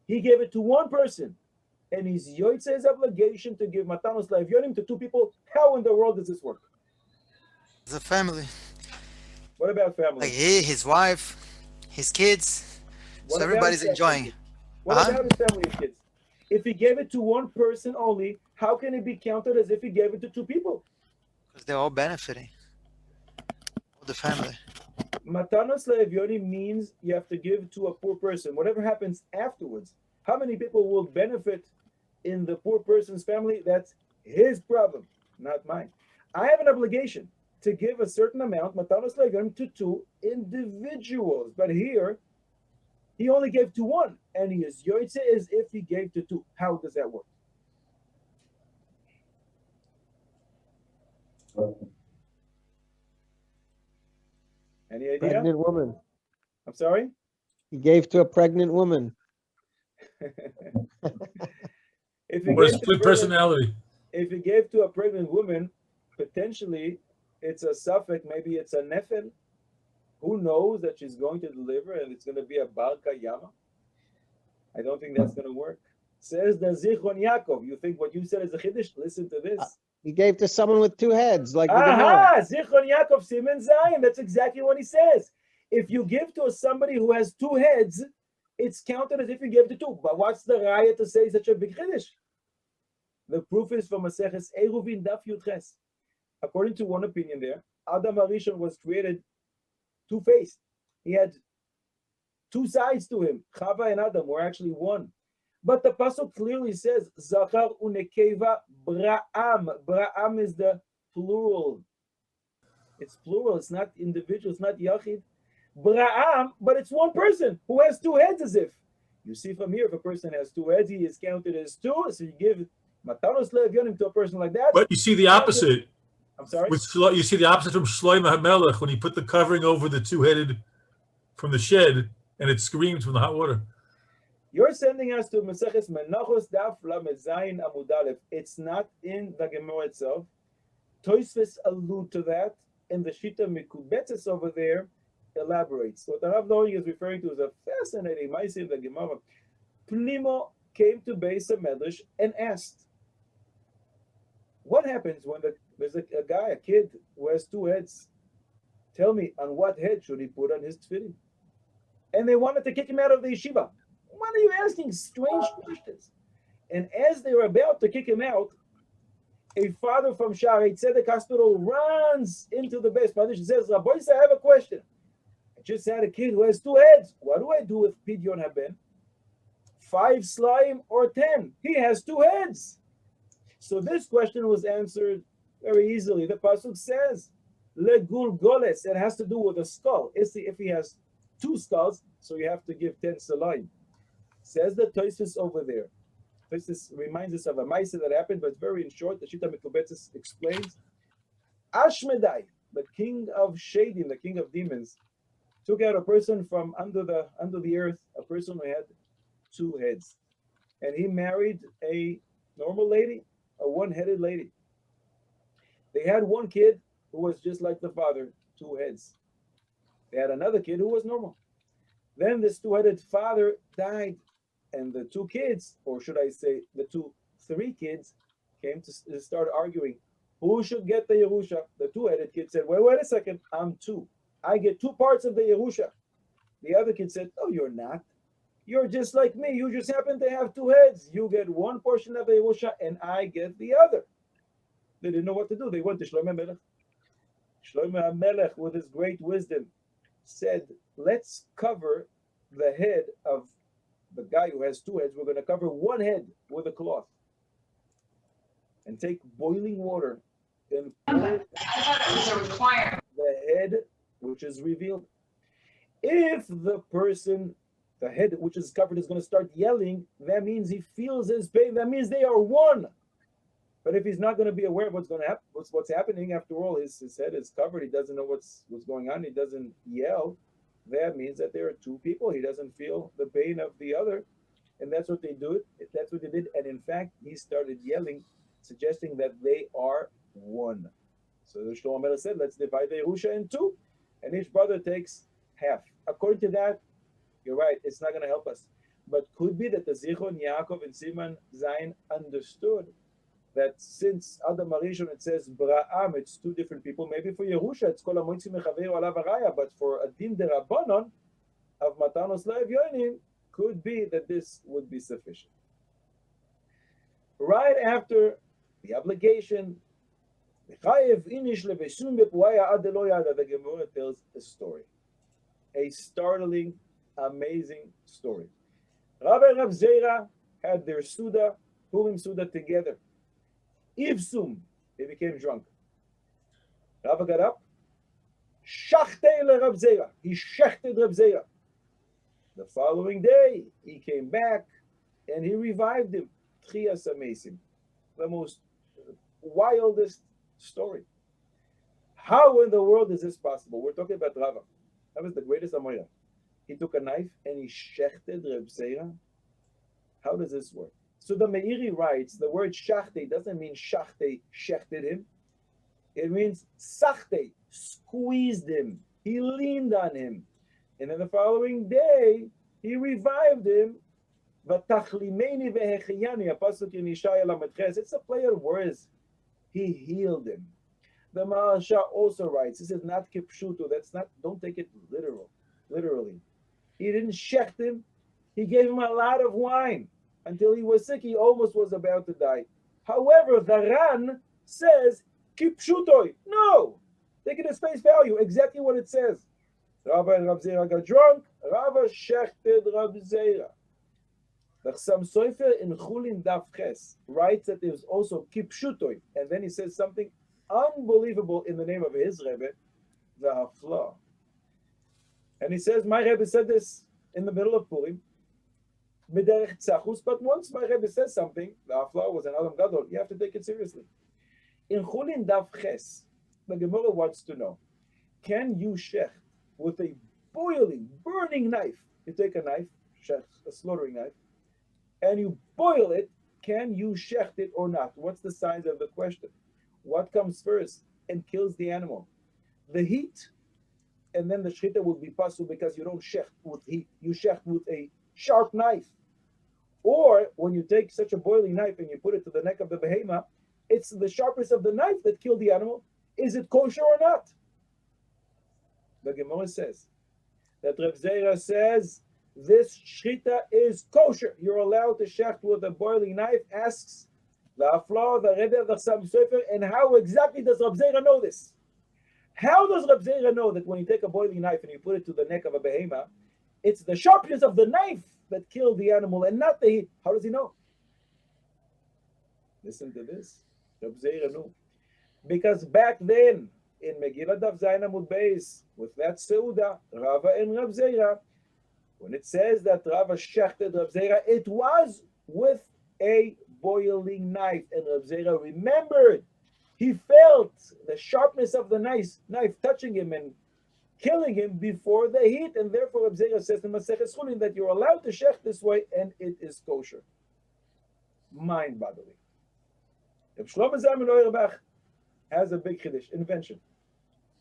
He gave it to one person, and he's Yoitze's obligation to give Matanos LaEvyonim to two people. How in the world does this work? It's a family. What about family? Like he, his wife, his kids. What So about everybody's his enjoying. family? What about his family and kids? If he gave it to one person only, how can it be counted as if he gave it to two people? Because they're all benefiting. The family. Matanos LaEvyonim means you have to give to a poor person. Whatever happens afterwards, how many people will benefit in the poor person's family? That's his problem, not mine. I have an obligation to give a certain amount, matanos levianim, to two individuals. But here, he only gave to one, and he is yoitze as if he gave to two. How does that work? Any idea? Pregnant woman. I'm sorry? He gave to a pregnant woman. If he Or a gave to split pregnant- personality. if he gave to a pregnant woman, potentially it's a suffix, maybe it's a nefel. Who knows that she's going to deliver and it's going to be a bar kayama? I don't think that's going to work. Says the Zichron Yaakov. You think what you said is a chiddush? Listen to this. He gave to someone with two heads, like the Gemara. Aha! Zichron Yaakov Simen Zayin. That's exactly what he says. If you give to somebody who has two heads, it's counted as if you gave to two. But what's the raya to say such a big chiddush? The proof is from Maseches Eruvin Daf Yud Ches. According to one opinion there, Adam Harishon was created two-faced. He had two sides to him. Chava and Adam were actually one. But the pasuk clearly says, Zachar unekeva Bra'am. Bra'am is the plural. It's plural, it's not individual, it's not Yachid. Bra'am, but it's one person who has two heads as if. You see from here, if a person has two heads, he is counted as two. So you give Matanos Le'evyonim to a person like that. But you see the opposite. I'm sorry? You see the opposite from Shlomo HaMelech when he put the covering over the two-headed from the shed and it screams from the hot water. You're sending us to Maseches Menachos Daf Lamed Zayin Amud Aleph. It's not in the Gemara itself. Tosfos allude to that, and the Shita Mikubetzes over there elaborates. What the Rav Loring is referring to is a fascinating ma'aseh in the Gemara. Plimo came to Beis HaMedrash and asked, what happens when there's a guy, a kid, who has two heads? Tell me, on what head should he put on his tefillin? And they wanted to kick him out of the yeshiva. What are you asking strange questions? And as they were about to kick him out, a father from Shaarei Tzedek Hospital runs into the base and says, Rabbi, I have a question. I just had a kid who has two heads. What do I do with Pidyon Haben? 5 slime or 10? He has two heads. So this question was answered very easily. The pasuk says, "Legul goles." It has to do with a skull. If he has two skulls, so you have to give 10 salayim. Says the Tosfos over there. Tosfos reminds us of a ma'aseh that happened, but very in short. The Shita Mikubetzes explains. Ashmedai, the king of Shadim, the king of demons, took out a person from under the earth, a person who had two heads, and he married a normal lady, a one-headed lady. They had one kid who was just like the father, two heads. They had another kid who was normal. Then this two-headed father died, and the two kids, or should I say the three kids, came to start arguing. Who should get the Yerusha? The two-headed kid said, wait a second, I'm two. I get 2 parts of the Yerusha. The other kid said, no, you're not. You're just like me. You just happen to have 2 heads. You get 1 portion of the Yerusha, and I get the other. They didn't know what to do. They went to Shlomo HaMelech. Shlomo HaMelech, with his great wisdom, said, let's cover the head of the guy who has 2 heads. We're going to cover 1 head with a cloth. And take boiling water and pour it the head which is revealed. If the person, the head which is covered, is going to start yelling, that means he feels his pain. That means they are one. But if he's not going to be aware of what's going to happen, what's happening, after all, his head is covered. He doesn't know what's going on. He doesn't yell. That means that there are 2 people. He doesn't feel the pain of the other, and that's what they do. That's what they did. And in fact, he started yelling, suggesting that they are one. So the Shlomo HaMelech said, let's divide the Yerusha in 2, and each brother takes half. According to that, you're right, it's not going to help us. But could be that the Zichron Yaakov and Siman Zayin understood that since Adam Arishon it says Bra'am, it's 2 different people. Maybe for Yerusha it's Kol HaMoitzi Mechaveru Alav Araya, but for Adin Derabanan of Matanos Le'evyonim, could be that this would be sufficient. Right after the obligation, the Gemara tells a story, a startling, amazing story. Rabbi Rav Zera had their Suda, Purim Suda together. Ivsum, he became drunk. Rava got up. Shachte le Rab Zera. He shechted Rab Zera. The following day, he came back and he revived him. Tchias Amesim. The most wildest story. How in the world is this possible? We're talking about Rava. That was the greatest Amoira. He took a knife and he shechted Reb Zera. How does this work? So the Meiri writes, the word shachte doesn't mean shachte shechted him. It means sachte, squeezed him. He leaned on him. And then the following day, he revived him. Vatachlimeni vehechiyani, a pasuk in Yeshaya Lamed Ches. It's a play of words. He healed him. The Maharsha also writes, this is not kipshuto, that's not, don't take it literally. He didn't shecht him, he gave him a lot of wine until he was sick, he almost was about to die. However, the Ran says, kipshutoi, no, take it as face value, exactly what it says. Rava and Rab Zera got drunk, Rava shechted Rab Zera. The Chassam Sofer in Chulin Daf Ches writes that there's also kipshutoi, and then he says something unbelievable in the name of his Rebbe, the Hafla. And he says, my Rebbe said this in the middle of Purim, Miderech Tzachus, but once my Rebbe says something, the Hafla was an Adam Gadol, you have to take it seriously. In Chulin Daf Ches, the Gemara wants to know, can you shech with a boiling, burning knife? You take a knife, shech, a slaughtering knife, and you boil it, can you shecht it or not? What's the size of the question? What comes first and kills the animal? The heat, and then the shechita will be pasul because you don't shecht with heat. You shecht with a sharp knife. Or when you take such a boiling knife and you put it to the neck of the behema, it's the sharpness of the knife that killed the animal. Is it kosher or not? The Gemara says that Reb Zera says this shechita is kosher. You're allowed to shecht with a boiling knife. Asks the Afla, the Rebbe of the Chassam Sofer, and how exactly does Reb Zera know this? How does Reb Zera know that when you take a boiling knife and you put it to the neck of a behema, it's the sharpness of the knife that killed the animal and not the heat? How does he know? Listen to this. Reb Zera knew. Because back then, in Megillah Daf Zayin Amud Beis, with that Seuda, Rava and Reb Zera, when it says that Rava shechted Reb Zera, it was with a boiling knife, and Reb Zera remembered. He felt the sharpness of the knife touching him and killing him before the heat, and therefore Reb Zera says in Maseches Chulin that you're allowed to shech this way, and it is kosher. Mind-boggling. Reb Shlomo Zalman Auerbach has a big chiddush, invention.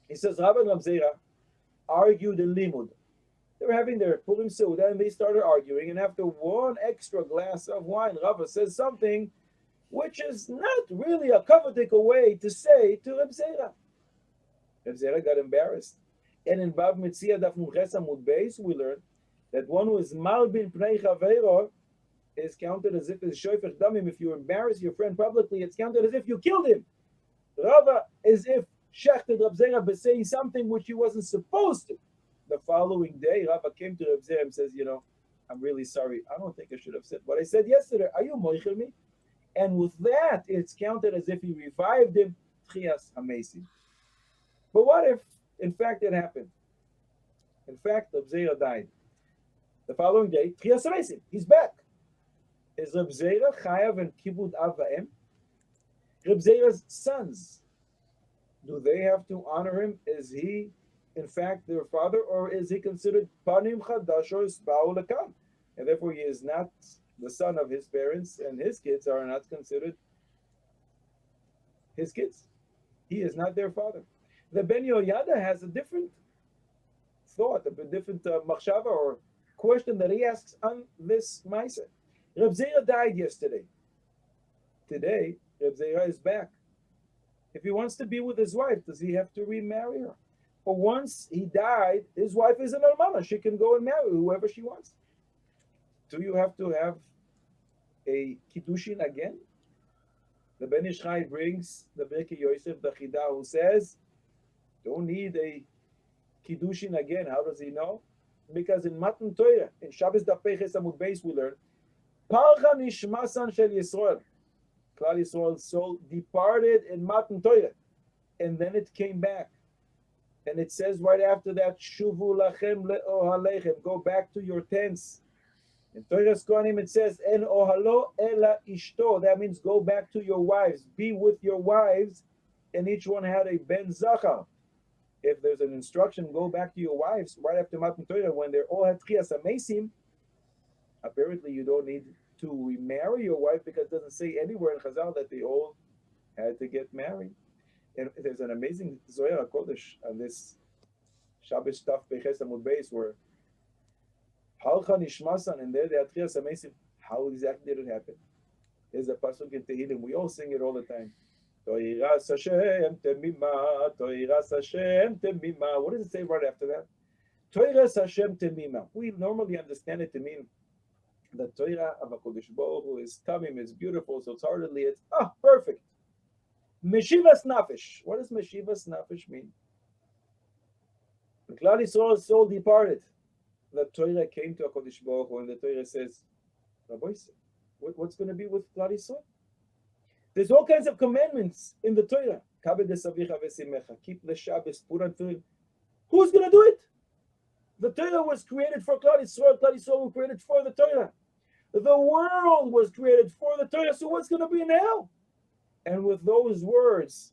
He says Rava and Reb Zera argued in Limud. They were having their Purim Seuda and they started arguing, and after one extra glass of wine, Rava says something which is not really a kavadika way to say to Reb Zera. Reb Zera got embarrassed. And in Bab Metzia Daf Nunches Amud Beis, we learn that one who is malbin pnei chaveiro is counted as if it's shoifech damim. If you embarrass your friend publicly, it's counted as if you killed him. Rava is if shechted Reb Zera by saying something which he wasn't supposed to. The following day, Rava came to Reb Zera and says, I'm really sorry. I don't think I should have said what I said yesterday. Are you moichel me? And with that, it's counted as if he revived him. Tchias Hamesi. But what if, in fact, it happened? In fact, Reb Zera died. The following day, Tchias Hamesi. He's back. Is Reb Zera chayav and kibud av va'em? Reb Zera's sons, do they have to honor him? Is he in fact their father, or is he considered panim chadashos ba'u lekam, and therefore he is not the son of his parents, and his kids are not considered his kids? He is not their father. The Ben Yoyada has a different thought, a different machshava or question that he asks on this ma'aseh. Reb Zera died yesterday. Today, Reb Zera is back. If he wants to be with his wife, does he have to remarry her? Or once he died, his wife is an almana. She can go and marry whoever she wants. Do you have to have a kiddushin again? The Ben Ish Chai brings the Birkei Yosef, the Chida, who says, don't need a kiddushin again. How does he know? Because in Matan Torah, in Shabbos Daf Peches Amud Beis, we learn, Parcha nishmasan shel Yisrael. Klal Yisrael's soul departed in Matan Torah, and then it came back. And it says right after that, Shuvu lachem le'ohalechem, go back to your tents. In Torah's Kohanim it says, En ohalo ela ishto, that means go back to your wives, be with your wives, and each one had a ben zachar. If there's an instruction, go back to your wives right after Matan Torah when they're all had trias amesim. Apparently, you don't need to remarry your wife because it doesn't say anywhere in Chazal that they all had to get married. And there's an amazing Zohar Kodesh on this Shabbos Taf Beches Amud Beis where Halcha Nishmasan and there they had trias amesim. How exactly did it happen? There's a pasuk in Tehillim. We all sing it all the time. Toiras Hashem temima, Toiras Hashem temima. What does it say right after that? Toiras Hashem temima. We normally understand it to mean the Torah of HaKadosh Baruch Hu is tamim, it's beautiful, so it's hardly, it's perfect. Meshivas Nafesh. What does Meshivas Nafesh mean? The Klal Yisrael's soul departed. The Torah came to HaKadosh Baruch Hu and the Torah says, Rabbi, what's going to be with Klal Yisrael? There's all kinds of commandments in the Torah. Keep the Shabbos, Purim, Purim. Who's going to do it? The Torah was created for Klal Yisrael. Klal Yisrael was created for the Torah. The world was created for the Torah. So what's going to be now? And with those words,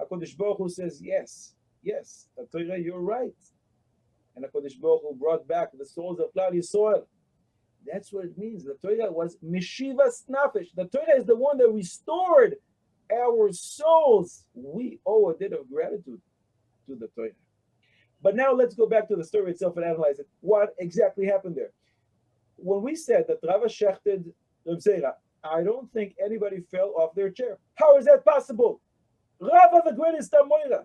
HaKadosh Baruch Hu says, yes, the Torah, you're right. And HaKadosh Baruch Hu brought back the souls of Klal Yisrael. That's what it means. The Torah was Meshivas Nafesh. The Torah is the one that restored our souls. We owe a debt of gratitude to the Torah. But now let's go back to the story itself and analyze it. What exactly happened there? When we said that Rava shechted Reb Zera, I don't think anybody fell off their chair. How is that possible? Rava, the greatest Amoira.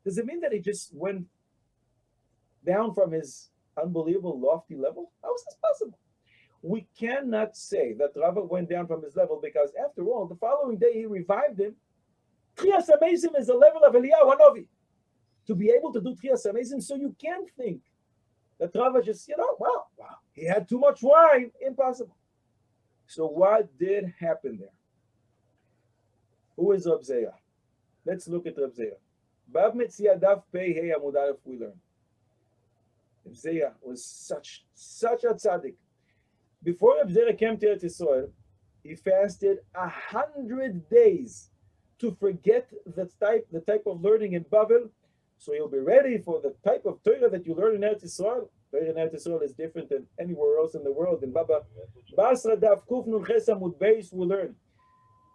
Does it mean that he just went down from his unbelievable lofty level? How is this possible? We cannot say that Rava went down from his level because after all, the following day he revived him. Trias Amesim is the level of Eliyahu Hanavi. To be able to do Trias Amesim, so you can't think that Rava just, wow, he had too much wine. Impossible. So what did happen there? Who is Reb Zera? Let's look at Reb Zera. Bab Metzia Daf Pei Hei Amud Aleph we learn. Reb Zera was such a tzaddik. Before Reb Zera came to Eretz Yisrael, he fasted 100 days to forget the type of learning in Babel, so you'll be ready for the type of Torah that you learn in Eretz Yisrael. Torah in Eretz Yisrael is different than anywhere else in the world. In Baba Basra Daf Kuf Nun Ches Amud Beis we learn.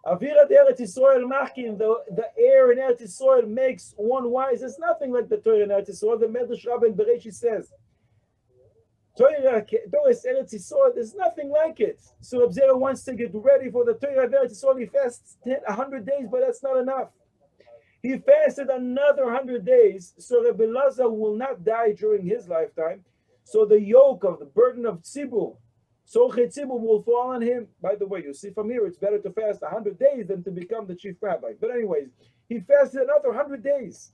Avira de Eretz Yisrael Machkin, the air in Eretz Yisrael makes one wise. It's nothing like the Torah in Eretz Yisrael. The Medrash Rabbah in Bereshit says, Torah Eretz Yisrael, there's nothing like it. So Reb Zera wants to get ready for the Torah of Eretz Yisrael. He fasts 100 days, but that's not enough. He fasted another 100 days, so Rebbe Lazar will not die during his lifetime. So the yoke of the burden of tzibur, Solchet Tzibur, will fall on him. By the way, you see from here, it's better to fast 100 days than to become the chief rabbi. But anyways, he fasted another 100 days.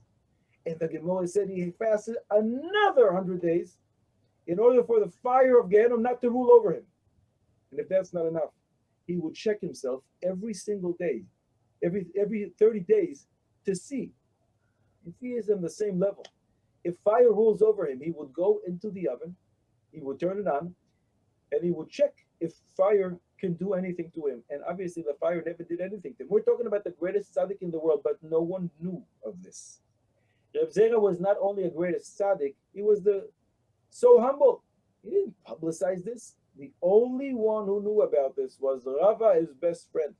And the Gemara said he fasted another 100 days in order for the fire of Gehenna not to rule over him. And if that's not enough, he would check himself every single day, every 30 days, to see if he is on the same level. If fire rules over him, he would go into the oven, he would turn it on, and he would check if fire can do anything to him. And obviously the fire never did anything to him. We're talking about the greatest tzaddik in the world, but no one knew of this. Reb Zera was not only a greatest tzaddik, he was so humble. He didn't publicize this. The only one who knew about this was Rava, his best friend.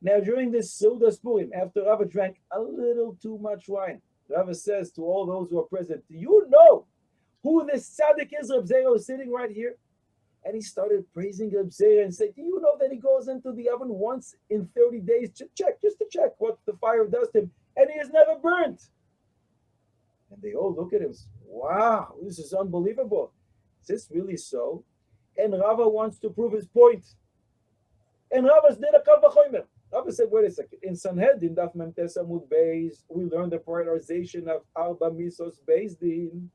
Now, during this Seudas Purim, after Rava drank a little too much wine, Rava says to all those who are present, do you know who this tzaddik is? Reb Zera is sitting right here. And he started praising Reb Zera and said, do you know that he goes into the oven once in 30 days to check what the fire does to him, and he is never burnt? And they all look at him, wow, this is unbelievable. Is this really so? And Rava wants to prove his point. And Rava did a kal v'chomer. Rava said, wait a second. In Sanhedrin, Daf Mem Tes Amud Beis, we learned the prioritization of Arba Misos Beis Din,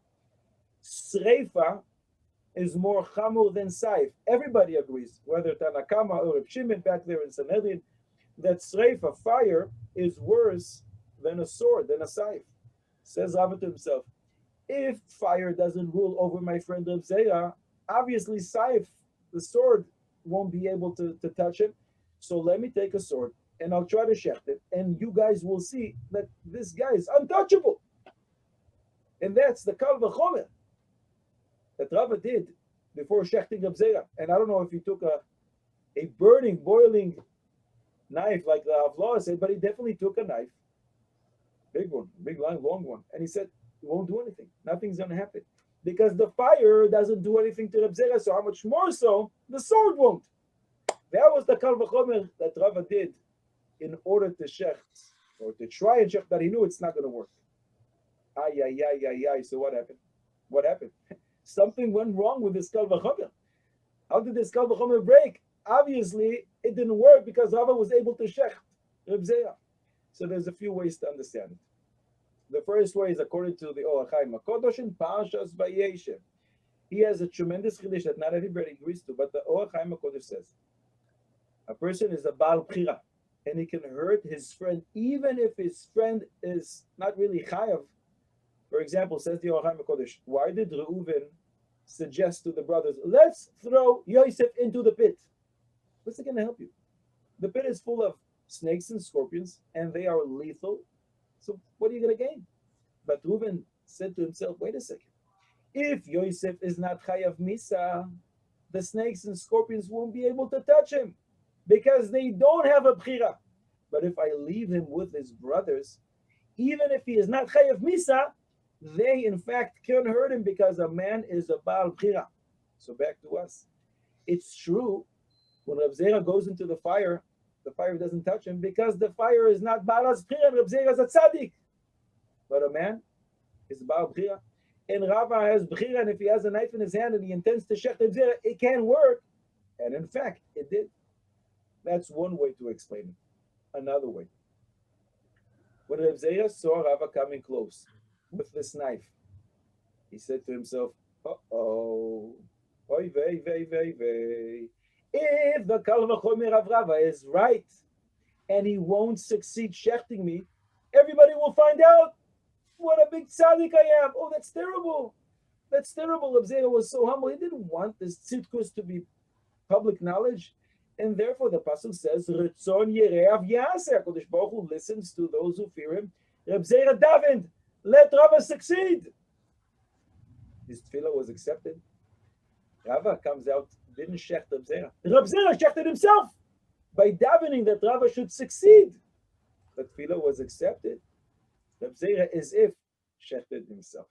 Sreifa, is more chamor than saif. Everybody agrees, whether Tanakama or Reb Shimon back there in Sanhedrin, that sreif, a fire, is worse than a sword, than a saif. Says Rava to himself, if fire doesn't rule over my friend Reb Zera, obviously saif, the sword, won't be able to touch him. So let me take a sword and I'll try to shecht it, and you guys will see that this guy is untouchable. And that's the kal v'chomer that Rava did before shechting Reb Zera. And I don't know if he took a burning, boiling knife like the Havlah said, but he definitely took a knife, big one, big line, long one, and he said, it won't do anything. Nothing's going to happen. Because the fire doesn't do anything to Reb Zera, so how much more so, the sword won't. That was the kal v'chomer that Rava did in order to shecht, or to try and shecht, but he knew it's not going to work. Ay, ay, ay, ay, ay. So what happened? What happened? Something went wrong with this kal v'chomer. How did this kal v'chomer break? Obviously, it didn't work because Rava was able to shecht Reb Zera. So there's a few ways to understand it. The first way is according to the Or HaChaim HaKodesh in Parshas Vayeshev. He has a tremendous chiddush that not everybody agrees to, but the Or HaChaim HaKodesh says a person is a Baal Bchira, and he can hurt his friend even if his friend is not really chayav. For example, says the Or HaChaim HaKodesh, why did Reuven suggest to the brothers, let's throw Yosef into the pit? What's it going to help you? The pit is full of snakes and scorpions, and they are lethal. So what are you going to gain? But Reuven said to himself, wait a second. If Yosef is not chayav misa, the snakes and scorpions won't be able to touch him because they don't have a bchira. But if I leave him with his brothers, even if he is not chayav misa, they in fact can hurt him because a man is a baal bchira. So back to us. It's true, when Reb Zera goes into the fire doesn't touch him because the fire is not Baal's Bchira. Reb Zera is a tzaddik. But a man is Baal Bchira. And Rava has Bchira, and if he has a knife in his hand and he intends to shecht Reb Zera, it can work. And in fact, it did. That's one way to explain it. Another way. When Reb Zera saw Rava coming close with this knife, he said to himself, uh-oh, oy vey, vey, vey, vey. If the kal v'chomer of Rava is right, and he won't succeed shechting me, everybody will find out what a big tzaddik I am. Oh, that's terrible. That's terrible. Reb Zera was so humble. He didn't want this tzidkus to be public knowledge. And therefore, the pasuk says, Ritzon yereav yaseh. HaKadosh Baruch Hu listens to those who fear him. Reb Zera davened, let Rava succeed. His tefillah was accepted. Rava comes out, didn't shecht Reb Zera. Reb Zera shechted himself by davening that Rava should succeed. The tefillah was accepted. Reb Zera as if shechted himself.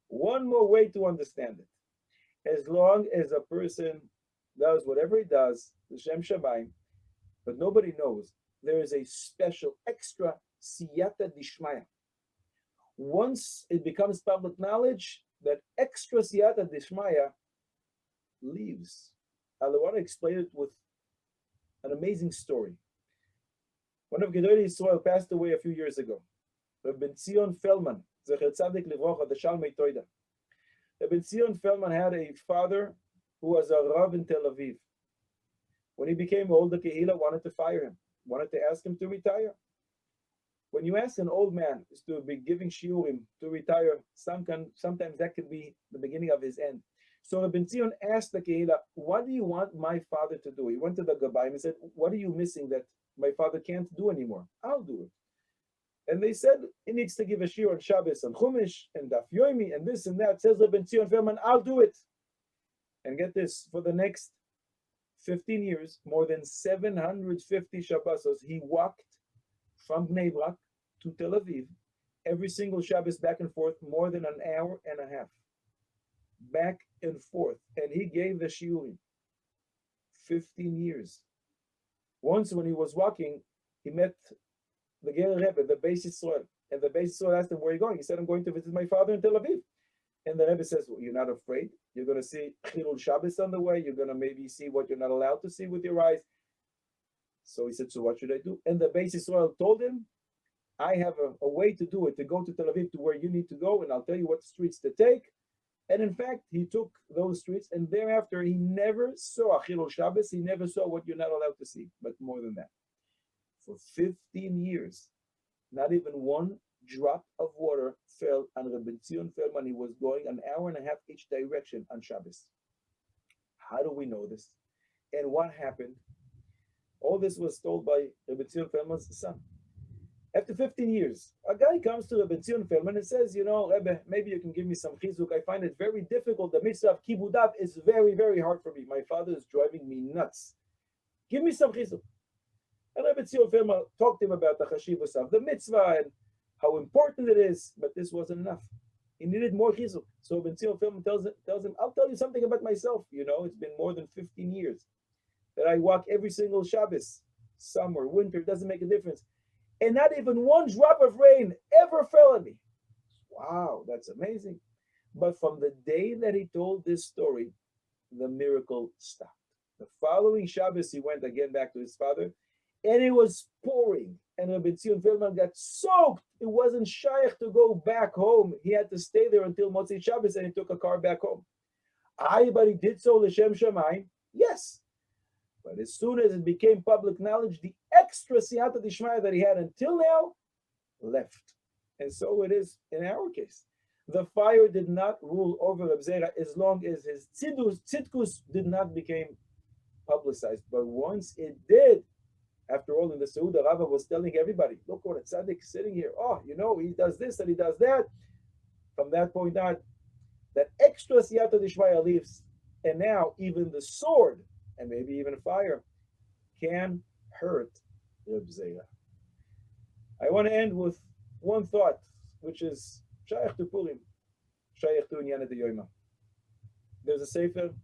One more way to understand it. As long as a person does whatever he does, l'shem shamayim, but nobody knows, there is a special extra siyata dishmaya. Once it becomes public knowledge, that extra siyata dishmaya leaves. I want to explain it with an amazing story. One of Gedolei Yisrael passed away a few years ago. Rabbi Zion Feldman, Zecher Tzadik Livrocha, the Shalmei Toida. Rabbi Zion Feldman had a father who was a Rav in Tel Aviv. When he became old, the Kehila wanted to fire him, wanted to ask him to retire. When you ask an old man to be giving shiurim to retire, sometimes that could be the beginning of his end. So Rabbi Zion asked the Kehila, what do you want my father to do? He went to the Gabayim and said, what are you missing that my father can't do anymore? I'll do it. And they said, he needs to give a shiur on Shabbos and Chumash and Daf Yomi and this and that. Says Rabbi Zion Feldman, I'll do it. And get this, for the next 15 years, more than 750 Shabbosos, he walked from Bnei Brak to Tel Aviv every single Shabbos back and forth, more than an hour and a half. Back and forth. And he gave the shiurim 15 years. Once when he was walking, he met the Ger Rebbe, the Beis Yisrael. And the Beis Yisrael asked him, where are you going? He said, I'm going to visit my father in Tel Aviv. And the Rebbe says, well, you're not afraid? You're going to see Chilul Shabbos on the way. You're going to maybe see what you're not allowed to see with your eyes. So he said, so what should I do? And the Beis Yisrael told him, I have a way to do it, to go to Tel Aviv to where you need to go, and I'll tell you what streets to take. And in fact, he took those streets, and thereafter he never saw Chilul Shabbos. He never saw what you're not allowed to see. But more than that, for 15 years, not even one drop of water fell on Rabbi Zion Feldman. He was going an hour and a half each direction on Shabbos. How do we know this? And what happened? All this was told by Rabbi Zion Feldman's son. After 15 years, a guy comes to Rabbi Zion Feldman and says, you know, Rebbe, maybe you can give me some chizuk. I find it very difficult. The mitzvah of kibudav is very, very hard for me. My father is driving me nuts. Give me some chizuk. And Rabbi Zion Feldman talked to him about the chashivus of the mitzvah and how important it is, but this wasn't enough. He needed more chizuk. So Rabbi Zion Feldman tells him, I'll tell you something about myself. You know, it's been more than 15 years that I walk every single Shabbos, summer, winter, doesn't make a difference. And not even one drop of rain ever fell on me. Wow, that's amazing. But from the day that he told this story, the miracle stopped. The following Shabbos, he went again back to his father, and it was pouring. And Rabbi Zion Feldman got soaked. It wasn't shaykh to go back home. He had to stay there until Motzei Shabbos, and he took a car back home. But he did so l'shem shamayim, yes. But as soon as it became public knowledge, the extra siyata d'ishmaya that he had until now left. And so it is in our case. The fire did not rule over Reb Zera as long as his tzidkus did not become publicized. But once it did, after all, in the Seudah, Rava was telling everybody, look what a tzaddik is sitting here. Oh, you know, he does this and he does that. From that point on, that extra siyata d'ishmaya leaves. And now even the sword, and maybe even fire, can hurt Reb Zera. I want to end with one thought, which is shaykh to Purim, shaykh to Inyan Yoima. There's a sefer,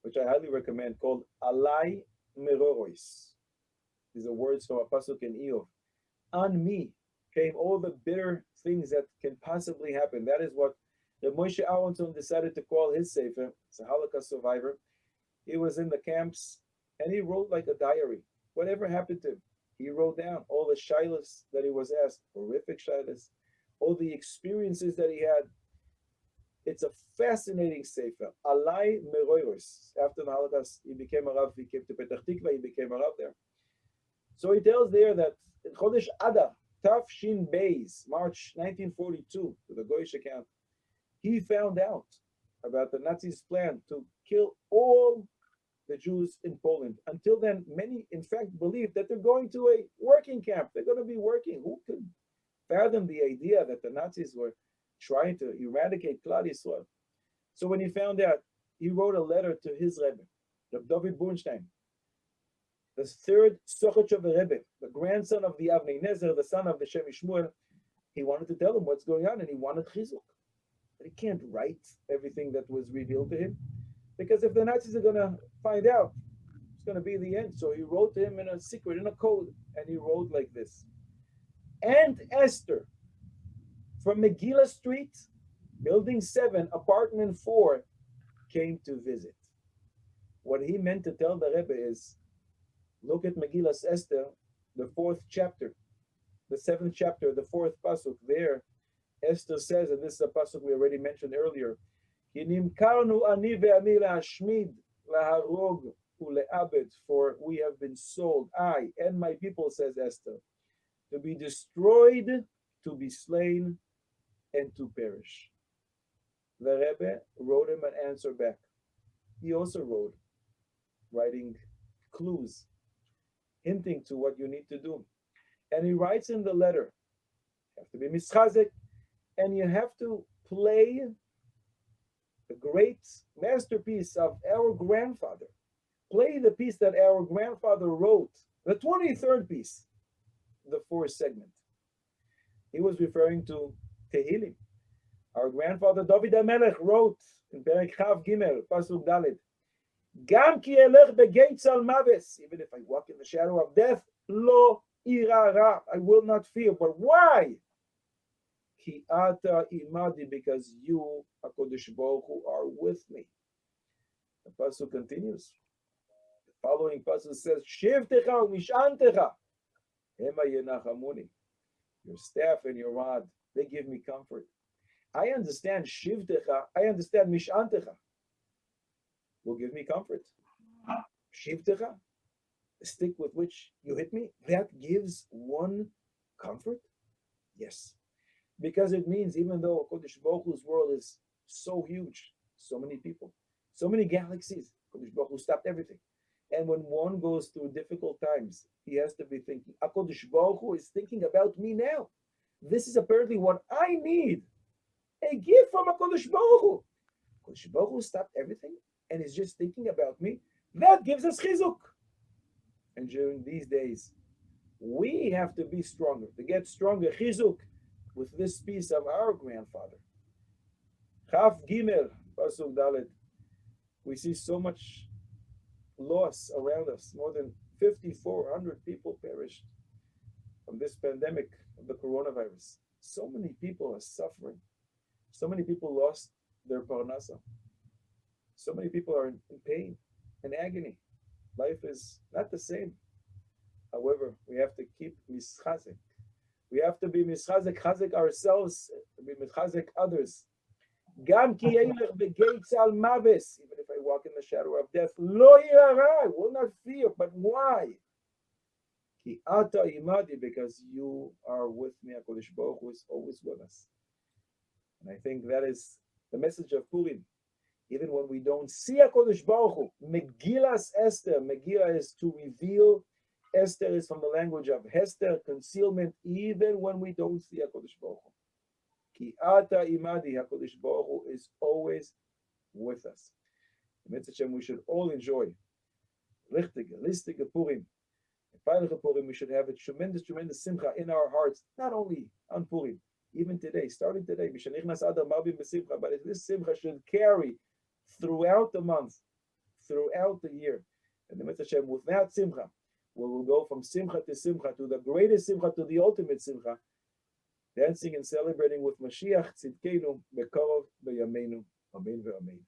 which I highly recommend, called Alai Merorois. These are words from a pasuk in Eov. On me came all the bitter things that can possibly happen. That is what the Moshe Aronson decided to call his sefer. It's a Holocaust survivor. He was in the camps, and he wrote like a diary. Whatever happened to him, he wrote down all the shilas that he was asked, horrific shilas, all the experiences that he had. It's a fascinating sefer. Alai Meroiros. After the Holocaust, he became a Rav. He came to Petach Tikva. He became a Rav there. So he tells there that in Chodesh Adar, Tav Shin Beis, March 1942, to the Goyish account, he found out about the Nazis' plan to kill all the Jews in Poland. Until then, many, in fact, believed that they're going to a working camp. They're going to be working. Who could fathom the idea that the Nazis were trying to eradicate Klal Yisrael? So when he found out, he wrote a letter to his Rebbe, Reb David Bornstein, the third Sochotchover Rebbe, the grandson of the Avnei Nezer, the son of the Shem Shmuel. He wanted to tell him what's going on, and he wanted chizuk. But he can't write everything that was revealed to him, because if the Nazis are going to find out, it's going to be the end. So he wrote to him in a secret, in a code, and he wrote like this. Aunt Esther from Megillah Street, Building 7, Apartment 4, came to visit. What he meant to tell the Rebbe is, look at Megillah Esther, the 4th chapter, the 7th chapter, the 4th pasuk. There, Esther says, and this is a pasuk we already mentioned earlier, for we have been sold, I and my people, says Esther, to be destroyed, to be slain, and to perish. The Rebbe wrote him an answer back. He also wrote, writing clues, hinting to what you need to do. And he writes in the letter, you have to be mischazek, and you have to play the great masterpiece of our grandfather. Play the piece that our grandfather wrote, the 23rd piece, the 4th segment. He was referring to Tehillim. Our grandfather David HaMelech wrote in Perek Chav Gimel, Pasuk Dalet, Gam ki elech begeitz al maves, even if I walk in the shadow of death, lo ira ra, I will not fear. But why? Ki ata imadi, because you, HaKadosh Baruch Hu, are with me. The pasuk continues. The following pasuk says, Shivtecha u'mishantecha, hema yenachamuni. Your staff and your rod, they give me comfort. I understand shivtecha, I understand mishantecha. Will give me comfort. Shivtecha, the stick with which you hit me, that gives one comfort? Yes. Because it means even though Kodesh Baruch Hu's world is so huge, so many people, so many galaxies, Kodesh Baruch Hu stopped everything. And when one goes through difficult times, he has to be thinking, HaKadosh Baruch Hu is thinking about me now. This is apparently what I need. A gift from HaKadosh Baruch Hu. HaKadosh Baruch Hu stopped everything and is just thinking about me. That gives us chizuk. And during these days, we have to be stronger, to get stronger chizuk with this piece of our grandfather. Chaf Gimel, Pasuk Dalet. We see so much loss around us. More than 5,400 people perished from this pandemic of the coronavirus. So many people are suffering. So many people lost their parnasa. So many people are in pain and agony. Life is not the same. However, we have to keep mischazek. We have to be mischazek, chazek ourselves, be mischazek others. Gam ki eilech begates al maves. Even if I walk in the shadow of death, lo yirah, I will not fear. But why? Ki ata imadi, because you are with me. HaKadosh Baruch Hu is always with us. And I think that is the message of Purim. Even when we don't see HaKadosh Baruch Hu, Megillas Esther, Megillah is to reveal. Esther is from the language of Hester, concealment, even when we don't see HaKadosh Baruch Hu. Ki ata imadi, HaKadosh Baruch Hu is always with us. Mitzvah Shem, we should all enjoy listige Purim. Feilige Purim, we should have a tremendous, tremendous simcha in our hearts, not only on Purim, even today, starting today. But this simcha should carry throughout the month, throughout the year. And the Mitzvah Shem, without simcha, we will go from simcha to the greatest simcha, to the ultimate simcha, dancing and celebrating with Mashiach Tzidkenu Bekarov B'Yameinu. Amen ve'amen.